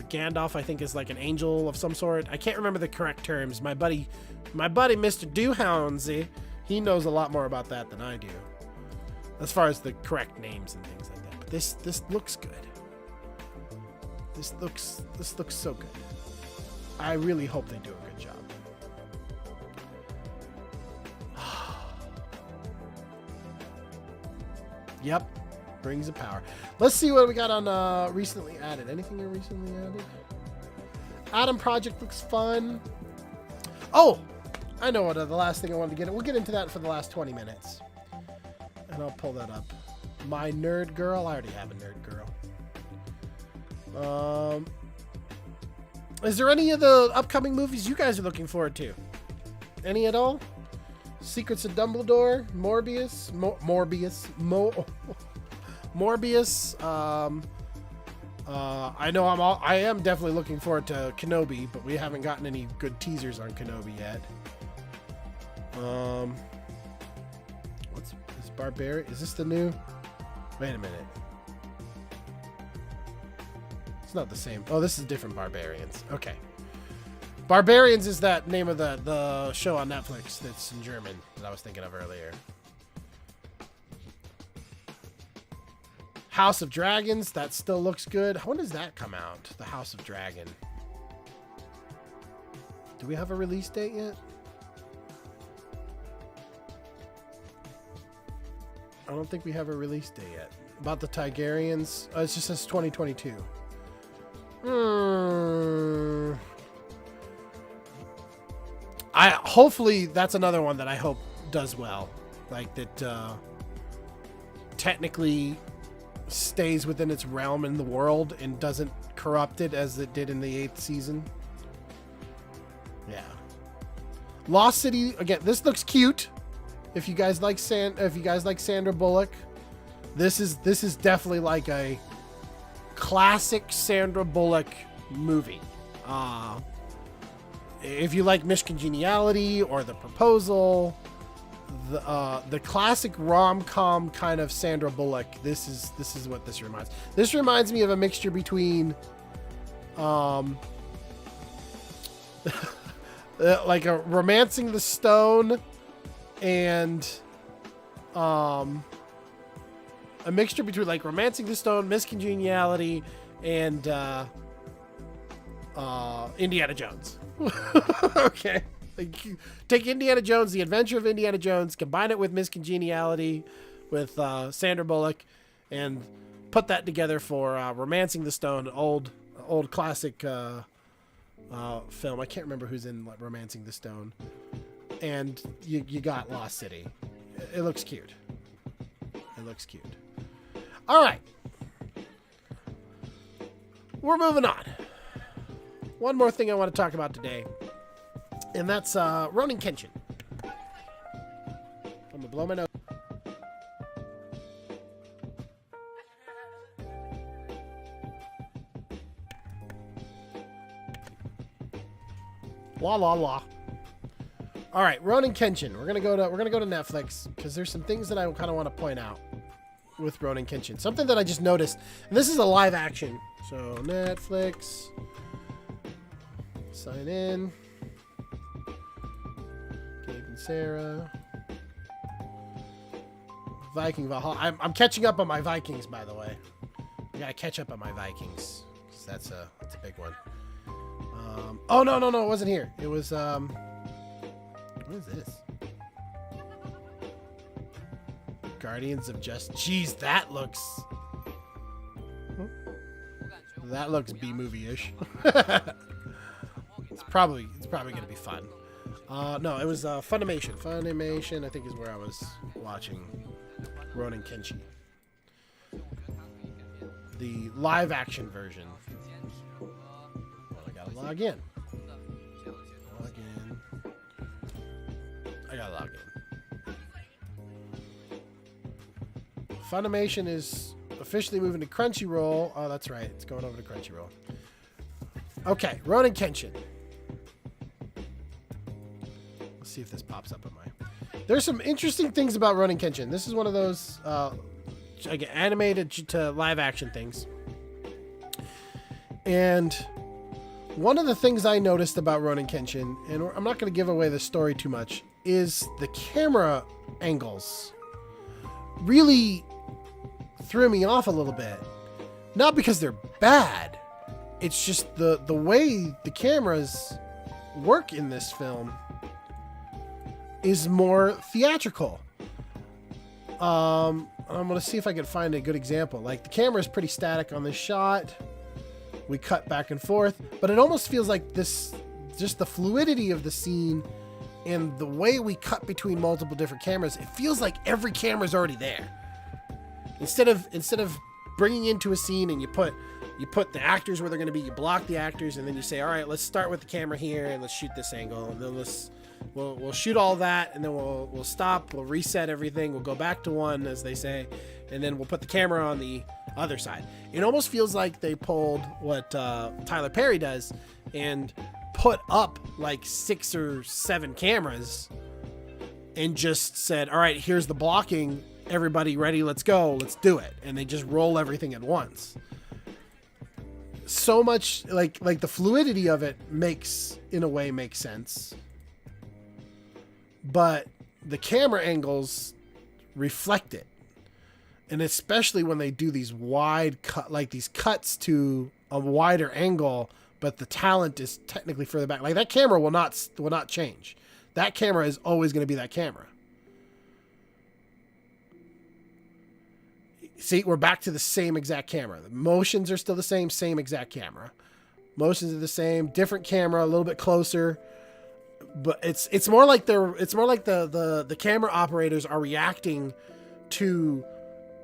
Speaker 1: Gandalf I think is like an angel of some sort. I can't remember the correct terms. My buddy Mr. Doohoundsy, he knows a lot more about that than I do, as far as the correct names and things like that. But this looks good. This looks so good. I really hope they do a good job. Yep. Rings of Power. Let's see what we got on recently added. Anything recently added? Adam Project looks fun. Oh! I know what the last thing I wanted to get. We'll get into that for the last 20 minutes. And I'll pull that up. My Nerd Girl. I already have a Nerd Girl. Is there any of the upcoming movies you guys are looking forward to? Any at all? Secrets of Dumbledore, Morbius. I know I am definitely looking forward to Kenobi, but we haven't gotten any good teasers on Kenobi yet. What's this Barbarian? Is this the new? Wait a minute. It's not the same. Oh, this is different Barbarians. Okay. Barbarians is that name of the show on Netflix that's in German that I was thinking of earlier. House of Dragons, that still looks good. When does that come out? The House of Dragon. Do we have a release date yet? I don't think we have a release date yet. About the Tigerians. It just says 2022. Hopefully that's another one that I hope does well. Like that technically stays within its realm in the world and doesn't corrupt it as it did in the 8th season. Yeah. Lost City, again, this looks cute. If you guys like Sandra Bullock, this is definitely like a classic Sandra Bullock movie. If you like Miss Congeniality or The Proposal, the classic rom-com kind of Sandra Bullock, this is what this reminds. This reminds me of a mixture between like a Romancing the Stone and a mixture between like Romancing the Stone, Miss Congeniality, and Indiana Jones. Okay. Like, take Indiana Jones, The Adventure of Indiana Jones, combine it with Miss Congeniality, with Sandra Bullock, and put that together for Romancing the Stone, old classic film. I can't remember who's in Romancing the Stone. And you got Lost City. It looks cute. It looks cute. All right. We're moving on. One more thing I want to talk about today, and that's Ronin Kenshin. blow my nose. La la la. All right, Ronin Kenshin. We're gonna go to Netflix because there's some things that I kind of want to point out with Ronin Kenshin. Something that I just noticed, and this is a live action. So Netflix. Sign in. Gabe and Sarah. Viking Valhalla. I'm catching up on my Vikings, by the way. I gotta catch up on my Vikings. That's a big one. Oh no, it wasn't here. It was what is this? Guardians of Just. Jeez, that looks B-movie-ish. It's probably gonna be fun. No, it was Funimation. Funimation, I think, is where I was watching Ronin Kenshin. The live action version. Well, I gotta log in. I gotta log in. Funimation is officially moving to Crunchyroll. Oh, that's right. It's going over to Crunchyroll. Okay, Ronin Kenshin. Let's see if this pops up on my... There's some interesting things about Ronin Kenshin. This is one of those animated to live action things. And one of the things I noticed about Ronin Kenshin, and I'm not going to give away the story too much, is the camera angles really threw me off a little bit. Not because they're bad. It's just the way the cameras work in this film is more theatrical. I'm going to see if I can find a good example. Like, the camera is pretty static on this shot. We cut back and forth, but it almost feels like this, just the fluidity of the scene and the way we cut between multiple different cameras, it feels like every camera's already there. Instead of bringing into a scene and you put the actors where they're going to be, you block the actors, and then you say, all right, let's start with the camera here and let's shoot this angle, and then we'll shoot all that, and then we'll stop, we'll reset everything, we'll go back to one, as they say, and then we'll put the camera on the other side. It almost feels like they pulled what Tyler Perry does and put up like 6 or 7 cameras and just said, all right, here's the blocking, everybody ready, let's go, let's do it. And they just roll everything at once. So much like the fluidity of it makes sense. But the camera angles reflect it. And especially when they do these wide cut, like these cuts to a wider angle, but the talent is technically further back. Like, that camera will not change. That camera is always going to be that camera. See, we're back to the same exact camera. The motions are still the same exact camera. Motions are the same, different camera, a little bit closer. But it's more like the camera operators are reacting to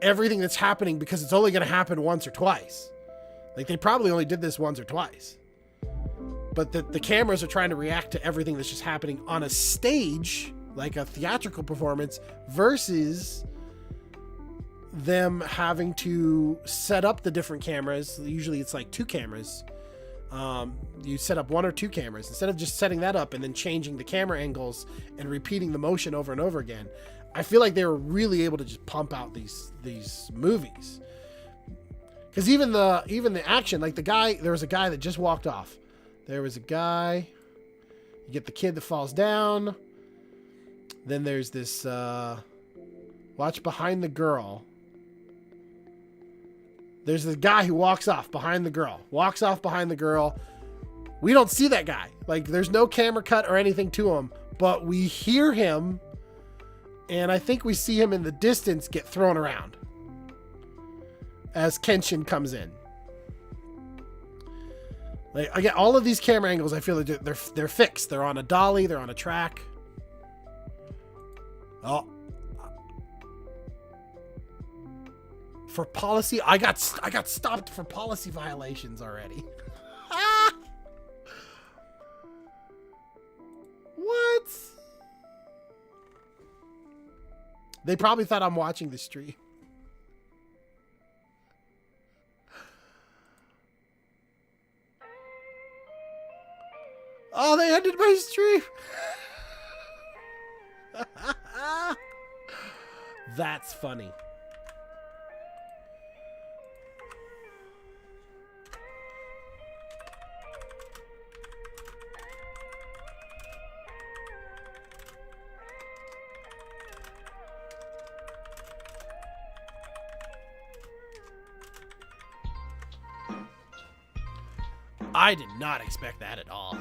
Speaker 1: everything that's happening because it's only going to happen once or twice. Like, they probably only did this once or twice. But the cameras are trying to react to everything that's just happening on a stage, like a theatrical performance, versus them having to set up the different cameras. Usually it's like 2 cameras. You set up 1 or 2 cameras instead of just setting that up and then changing the camera angles and repeating the motion over and over again. I feel like they were really able to just pump out these movies. Because even the action, like there was a guy that just walked off. There was a guy. You get the kid that falls down. Then there's this watch behind the girl. There's the guy who walks off behind the girl. We don't see that guy. Like, there's no camera cut or anything to him, but we hear him, and I think we see him in the distance get thrown around as Kenshin comes in. Like, again, all of these camera angles, I feel like they're fixed. They're on a dolly. They're on a track. Oh. For policy, I got stopped for policy violations already. What? They probably thought I'm watching the stream. Oh, they ended my stream. That's funny. I did not expect that at all.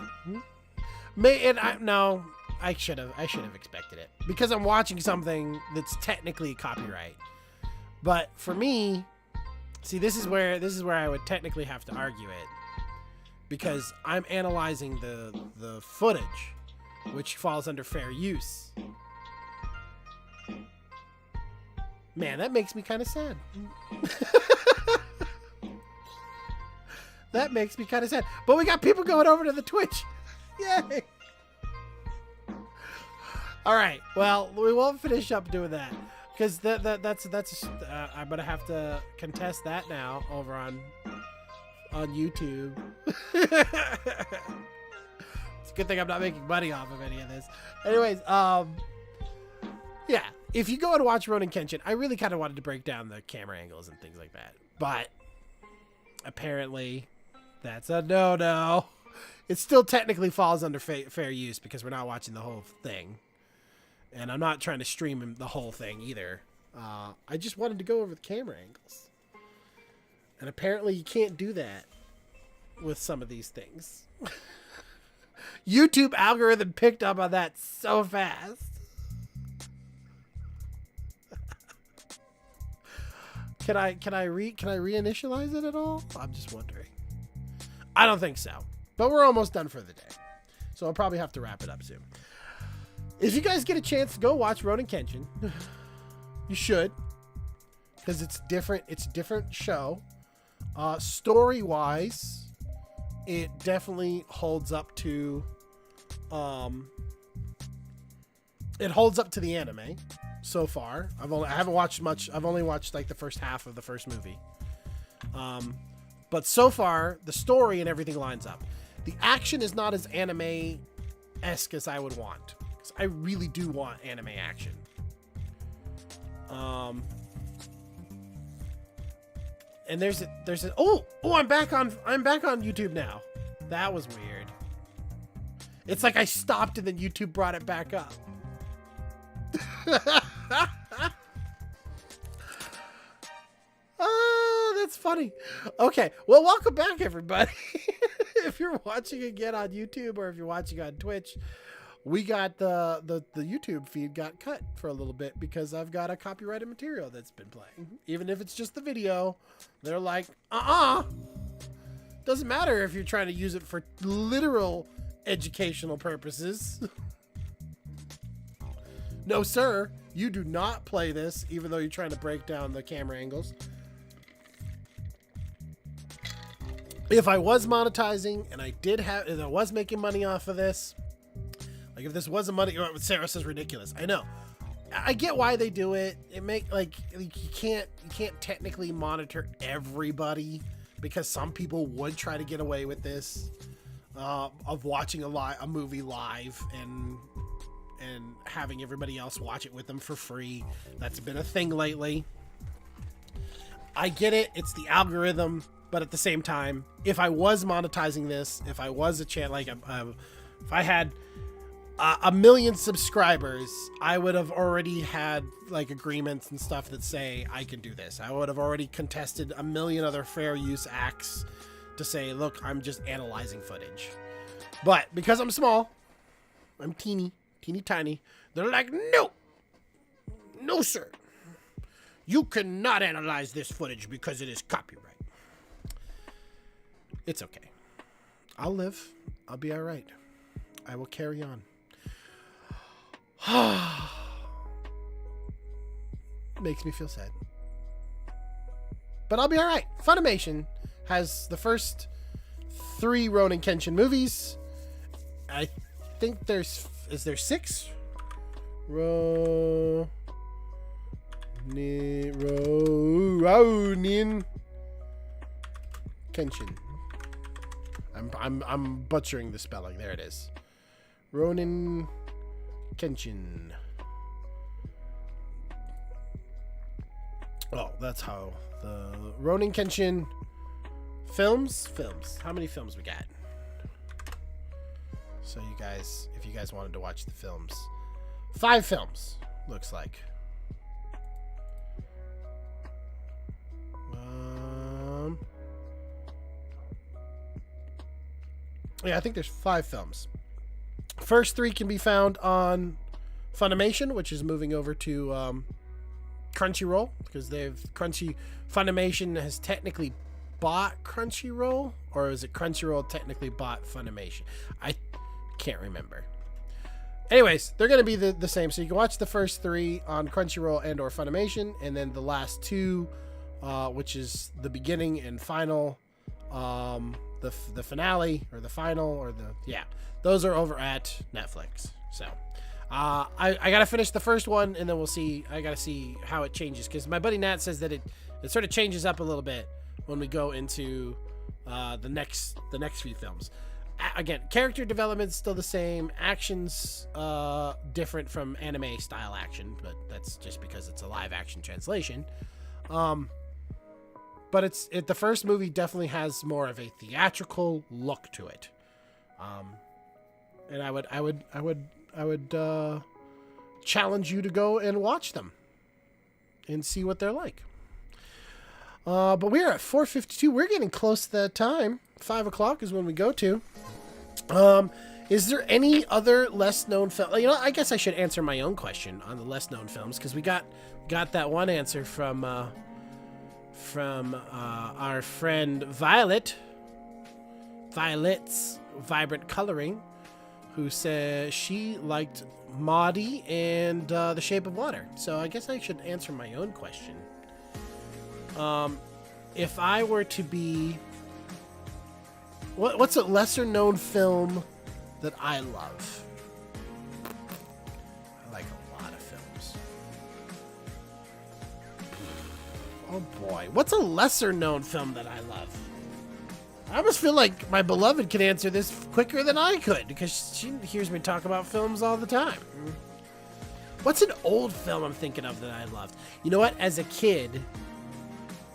Speaker 1: I should have expected it because I'm watching something that's technically copyright. But for me, see, this is where I would technically have to argue it, because I'm analyzing the footage, which falls under fair use. Man, that makes me kind of sad. That makes me kind of sad. But we got people going over to the Twitch. Yay! All right. Well, we won't finish up doing that because that's I'm gonna have to contest that now over on YouTube. It's a good thing I'm not making money off of any of this. Anyways, yeah. If you go and watch Ronin Kenshin, I really kind of wanted to break down the camera angles and things like that, but apparently that's a no-no. It still technically falls under fair use because we're not watching the whole thing. And I'm not trying to stream the whole thing either. I just wanted to go over the camera angles. And apparently you can't do that with some of these things. YouTube algorithm picked up on that so fast. Can I reinitialize it at all? I'm just wondering. I don't think so. But we're almost done for the day. So I'll probably have to wrap it up soon. If you guys get a chance to go watch Ronin Kenshin, you should, because it's different. It's a different show. Story-wise, it definitely holds up to. It holds up to the anime so far. I haven't watched much. I've only watched like the first half of the first movie. But so far, the story and everything lines up. The action is not as anime-esque as I would want. I really do want anime action. And there's I'm back on YouTube now. That was weird. It's like I stopped and then YouTube brought it back up. Oh, that's funny. Okay, well, welcome back, everybody. If you're watching again on YouTube or if you're watching on Twitch, we got the YouTube feed got cut for a little bit because I've got a copyrighted material that's been playing. Even if it's just the video, they're like, doesn't matter if you're trying to use it for literal educational purposes. No, sir, you do not play this, even though you're trying to break down the camera angles. If I was monetizing and I was making money off of this, like if this wasn't money, Sarah says ridiculous. I know. I get why they do it. You can't technically monitor everybody because some people would try to get away with this, of watching a movie live and having everybody else watch it with them for free. That's been a thing lately. I get it. It's the algorithm. But at the same time, if I was monetizing this, if I was a channel, if I had 1 million subscribers, I would have already had like agreements and stuff that say I can do this. I would have already contested 1 million other fair use acts to say, look, I'm just analyzing footage. But because I'm small, I'm teeny tiny, they're like, no, sir. You cannot analyze this footage because it is copyright. It's okay. I'll live. I'll be all right. I will carry on. Makes me feel sad. But I'll be all right. Funimation has the first 3 Ronin Kenshin movies. I think is there 6? Ronin Kenshin. I'm butchering the spelling. There it is. Ronin Kenshin. Oh, that's how the Ronin Kenshin films. How many films we got? So you guys, if you guys wanted to watch the films, 5 films looks like. Yeah, I think there's 5 films. First 3 can be found on Funimation, which is moving over to Crunchyroll, because Funimation has technically bought Crunchyroll, or is it Crunchyroll technically bought Funimation? I can't remember. Anyways, they're going to be the same, so you can watch the first 3 on Crunchyroll and or Funimation, and then the last 2, which is the beginning and final, the finale or the final or those are over at Netflix. So I gotta finish the first one, and then we'll see. I gotta see how it changes, because my buddy Nat says that it sort of changes up a little bit when we go into the next few films. Again, character development's still the same, action's different from anime style action, but that's just because it's a live action translation. But the first movie definitely has more of a theatrical look to it. And I would challenge you to go and watch them and see what they're like. But we are at 4:52. We're getting close to that time. 5 o'clock is when we go to. Is there any other less known film? You know, I guess I should answer my own question on the less known films, because we got that one answer from our friend Violet's Vibrant Coloring, who says she liked Maudie and The Shape of Water. So I guess I should answer my own question. If I were to be... What's a lesser known film that I love? I like a lot of films. Oh boy. What's a lesser known film that I love? I almost feel like my beloved could answer this quicker than I could, because she hears me talk about films all the time. What's an old film I'm thinking of that I loved? You know what? As a kid,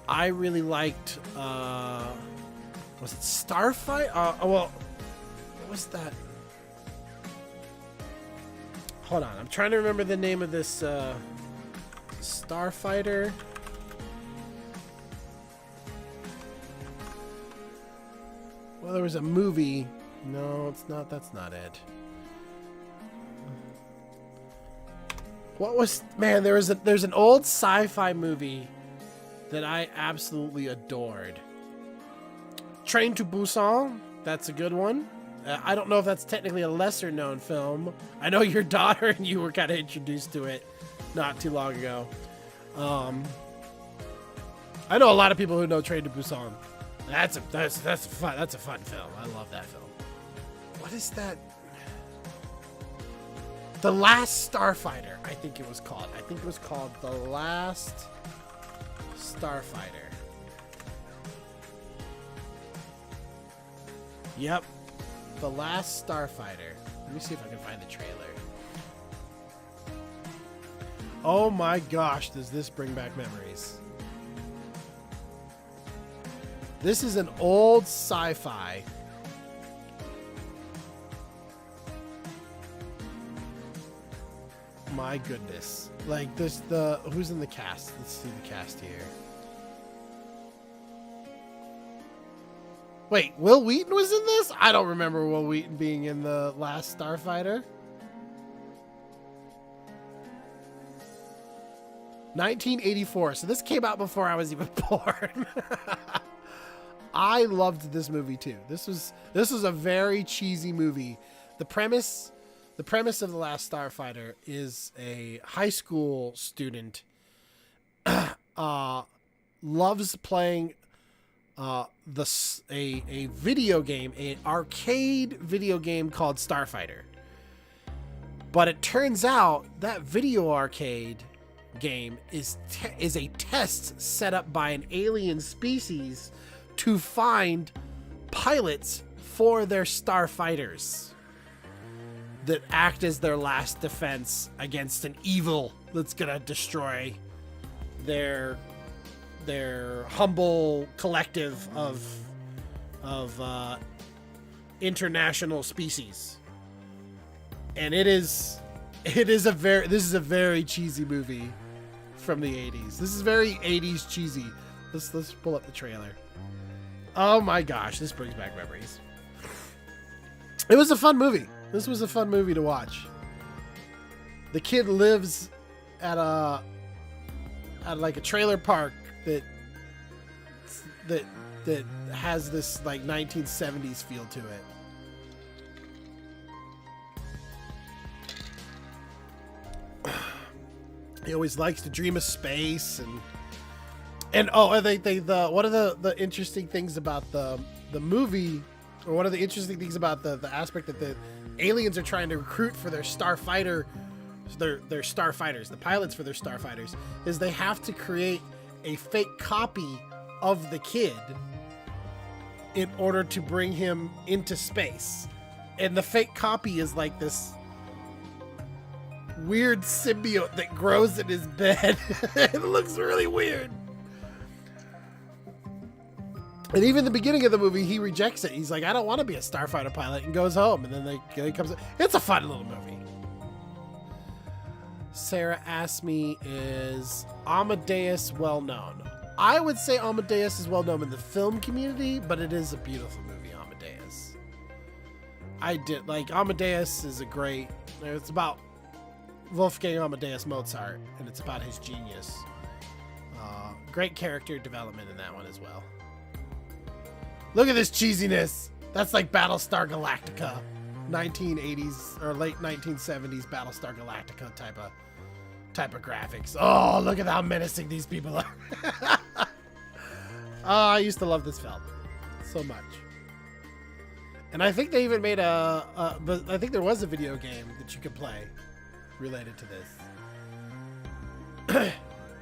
Speaker 1: I really liked, was it Starfight? Well, what was that? Hold on. I'm trying to remember the name of this, Starfighter. Well, there was a movie. No, it's not. That's not it. What was... Man, there's an old sci-fi movie that I absolutely adored. Train to Busan. That's a good one. I don't know if that's technically a lesser known film. I know your daughter and you were kind of introduced to it not too long ago. I know a lot of people who know Train to Busan. That's a fun film. I love that film. What is that? The Last Starfighter, I think it was called. I think it was called The Last Starfighter. Yep. The Last Starfighter. Let me see if I can find the trailer. Oh my gosh, does this bring back memories. This is an old sci-fi. My goodness. Like this, who's in the cast? Let's see the cast here. Wait, Will Wheaton was in this? I don't remember Will Wheaton being in The Last Starfighter. 1984. So this came out before I was even born. I loved this movie too. This was a very cheesy movie. The premise of The Last Starfighter is a high school student loves playing a video game, an arcade video game called Starfighter. But it turns out that video arcade game is a test set up by an alien species to find pilots for their starfighters that act as their last defense against an evil that's gonna destroy their humble collective of international species. And this is a very cheesy movie from the 80s. This is very 80s cheesy. Let's pull up the trailer. Oh my gosh, this brings back memories. It was a fun movie. This was a fun movie to watch. The kid lives at like a trailer park that has this like 1970s feel to it. He always likes to dream of space and one of the interesting things about the movie, or one of the interesting things about the aspect that the aliens are trying to recruit for their starfighters, the pilots for their starfighters, is they have to create a fake copy of the kid in order to bring him into space. And the fake copy is like this weird symbiote that grows in his bed. It looks really weird. And even the beginning of the movie, he rejects it. He's like, I don't want to be a starfighter pilot, and goes home. And then he comes. It's a fun little movie. Sarah asked me, is Amadeus well known? I would say Amadeus is well known in the film community, but it is a beautiful movie, Amadeus. Amadeus is it's about Wolfgang Amadeus Mozart, and it's about his genius. Great character development in that one as well. Look at this cheesiness. That's like Battlestar Galactica, 1980s or late 1970s Battlestar Galactica type of graphics. Oh, look at how menacing these people are. I used to love this film so much. And I think they even made but I think there was a video game that you could play related to this.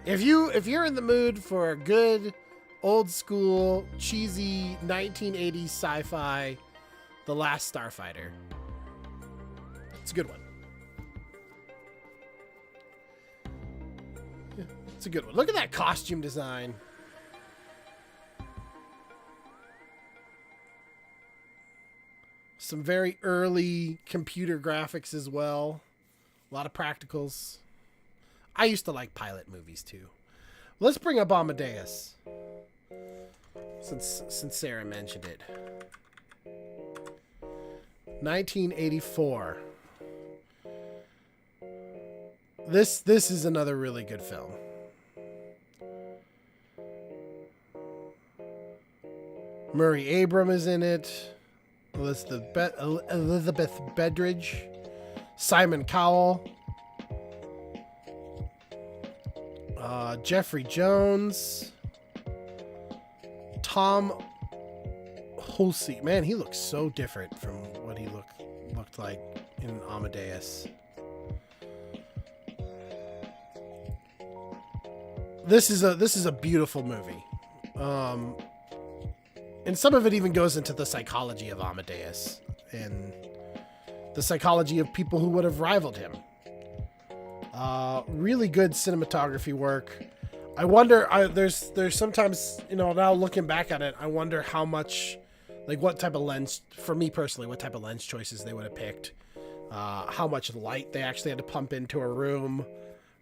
Speaker 1: If you're in the mood for a good old school cheesy 1980s sci-fi, The Last Starfighter, it's a good one. Yeah, it's a good one. Look at that costume design. Some very early computer graphics as well. A lot of practicals. I used to like pilot movies too. Let's bring up Amadeus, since Sarah mentioned it. 1984. This is another really good film. Murray Abram is in it. Elizabeth Bedridge. Simon Cowell. Jeffrey Jones. Tom Hulsey. Man, he looks so different from what he looked like in Amadeus. This is a beautiful movie. And some of it even goes into the psychology of Amadeus and the psychology of people who would have rivaled him. Really good cinematography work. I wonder, there's sometimes, now looking back at it, I wonder how much, like what type of lens, for me personally, what type of lens choices they would have picked. How much light they actually had to pump into a room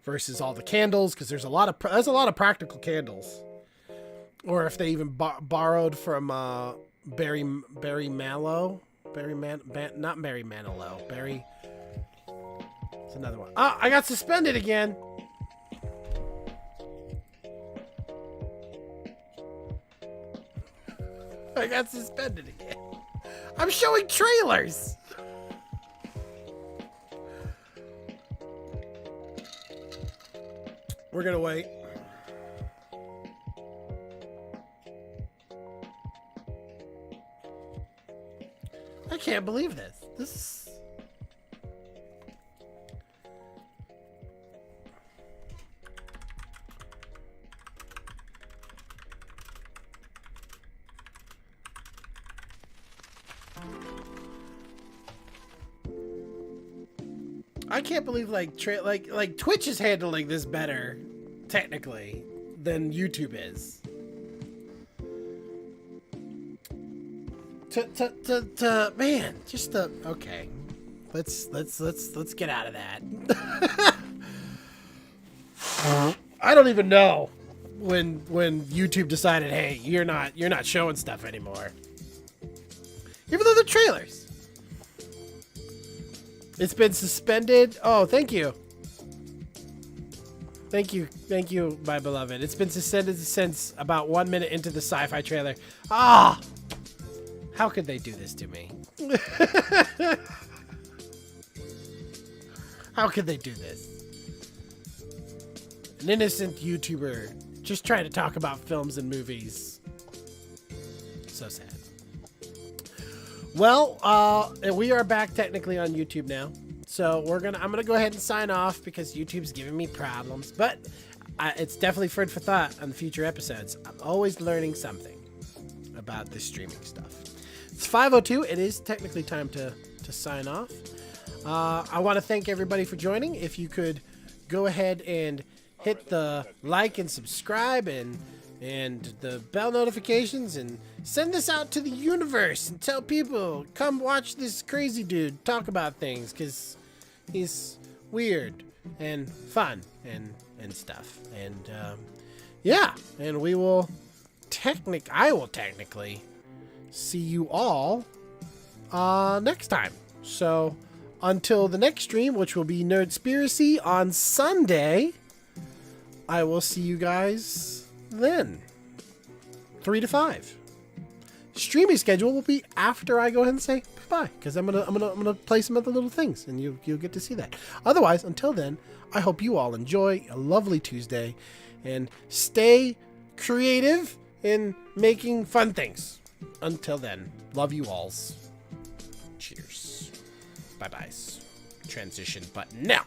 Speaker 1: versus all the candles, because there's a lot of practical candles. Or if they even borrowed from Barry Manilow. Not Barry Manilow. Barry. It's another one. Oh, I got suspended again. I got suspended again. I'm showing trailers. We're gonna wait. I can't believe this. This is... I can't believe like Twitch is handling this better, technically, than YouTube is. Man, just okay. Let's get out of that. I don't even know when YouTube decided, hey, you're not showing stuff anymore. Even though they're trailers. It's been suspended. Oh, thank you. Thank you, my beloved. It's been suspended since about 1 minute into the sci-fi trailer. Ah! How could they do this to me? How could they do this? An innocent YouTuber just trying to talk about films and movies. So sad. Well, we are back technically on YouTube now. So I'm gonna go ahead and sign off because YouTube's giving me problems. But it's definitely food for thought on the future episodes. I'm always learning something about this streaming stuff. It's 5:02. It is technically time to sign off. I want to thank everybody for joining. If you could go ahead and hit the like and subscribe and the bell notifications and send this out to the universe and tell people, come watch this crazy dude talk about things because he's weird and fun and stuff. And yeah, and I will technically see you all next time. So until the next stream, which will be Nerdspiracy on Sunday, I will see you guys then. 3 to 5. Streaming schedule will be after I go ahead and say goodbye, because I'm gonna play some other little things, and you'll get to see that. Otherwise, until then, I hope you all enjoy a lovely Tuesday, and stay creative in making fun things. Until then, love you alls. Cheers. Bye-byes. Transition button now.